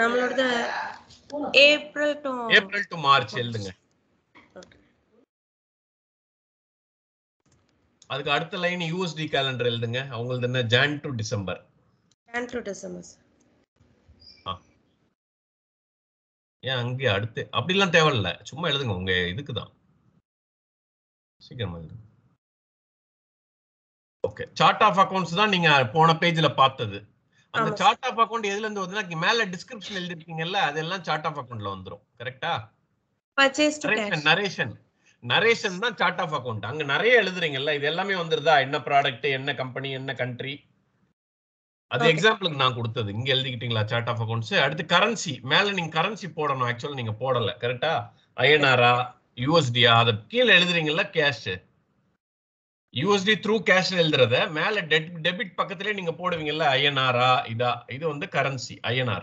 நம்மளோட ஏப்ரல் டு மார்ச் எழுதுங்க. அதுக்கு அடுத்த லைன் USD கேலண்டர் எழுதுங்க. அவங்களுக்கு என்ன? John to December. John to December. ஏன் அங்கே அடுத்து அப்படிலாம் தேவையில்ல, சும்மா எழுதுங்க உங்க இதுக்கு தான். சீக்கிரமா எழுதுங்க. ஓகே, சார்ட் ஆஃப் அக்கவுண்ட்ஸ் தான் நீங்க போன பேஜ்ல பார்த்தது. அந்த சார்ட் ஆஃப் அக்கவுண்ட் எதுல இருந்து வருதுன்னா மேல டிஸ்கிரிப்ஷன் எழுதிருக்கீங்கல்ல, அதெல்லாம் சார்ட் ஆஃப் அக்கவுண்ட்ல வந்துரும். கரெக்ட்டா? Purchase to cash. நரேஷன் தான் சார்ட் ஆஃப் அக்கவுண்ட். அங்க நிறைய எழுதுறீங்கல்ல, இது எல்லாமே வந்துருதா? என்ன ப்ராடக்ட், என்ன கம்பெனி, என்ன கண்ட்ரி. அது எக்ஸாம்பிளுக்கு நான் கொடுத்தது. இங்க எழுதிக்கிட்டீங்களா சார்ட் ஆஃப் அக்கவுண்ட்ஸ்? அடுத்து கரன்சி. மேல நீங்க கரன்சி போடணும். ஆக்சுவலா நீங்க போடல. கரெக்ட்டா? ஐஎன்ஆரா USDயா அத கீழ எழுதுறீங்கல்ல கேஷ். USD த்ரூ கேஷ் எழுதுறத மேல டெபிட் பக்கத்திலே நீங்க போடுவீங்கல்ல ஐஎன்ஆரா இதா. இது வந்து கரன்சி INR.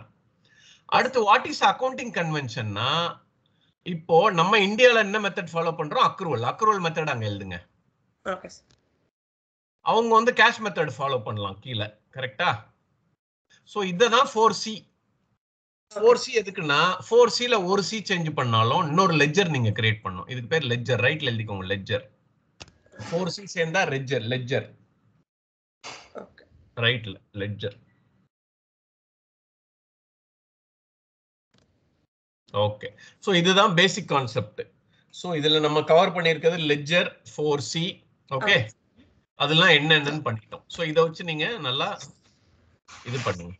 அடுத்து வாட் இஸ் அக்கவுண்டிங் கன்வென்ஷன்னா, இப்போ நம்ம இந்தியால என்ன மெத்தட் ஃபாலோ பண்றோம்? அக்ரூவல் மெத்தட் அங்க எழுதுங்க. Okay sir. அவங்க வந்து கேஷ் மெத்தட் ஃபாலோ பண்ணலாம் கீழ. கரெக்ட்டா? சோ இததான் 4C. 4C எதுக்குன்னா 4Cல ஒரு C சேஞ்ச் பண்ணாலும் இன்னொரு லெட்ஜர் நீங்க கிரியேட் பண்ணனும். இதுக்கு பேர் லெட்ஜர். ரைட்ல எழுதிக்கோங்க லெட்ஜர். 4C சேர்ந்தா லெட்ஜர். ஓகே. ரைட்ல லெட்ஜர். ஓகே. சோ இதுதான் பேசிக் கான்செப்ட். சோ இதுல நம்ம கவர் பண்ணியிருக்கிறது லெட்ஜர் 4C. ஓகே, அதெல்லாம் என்னன்னு பண்ணிட்டோம். சோ இத வச்சு நீங்க நல்லா இது பண்ணுங்க.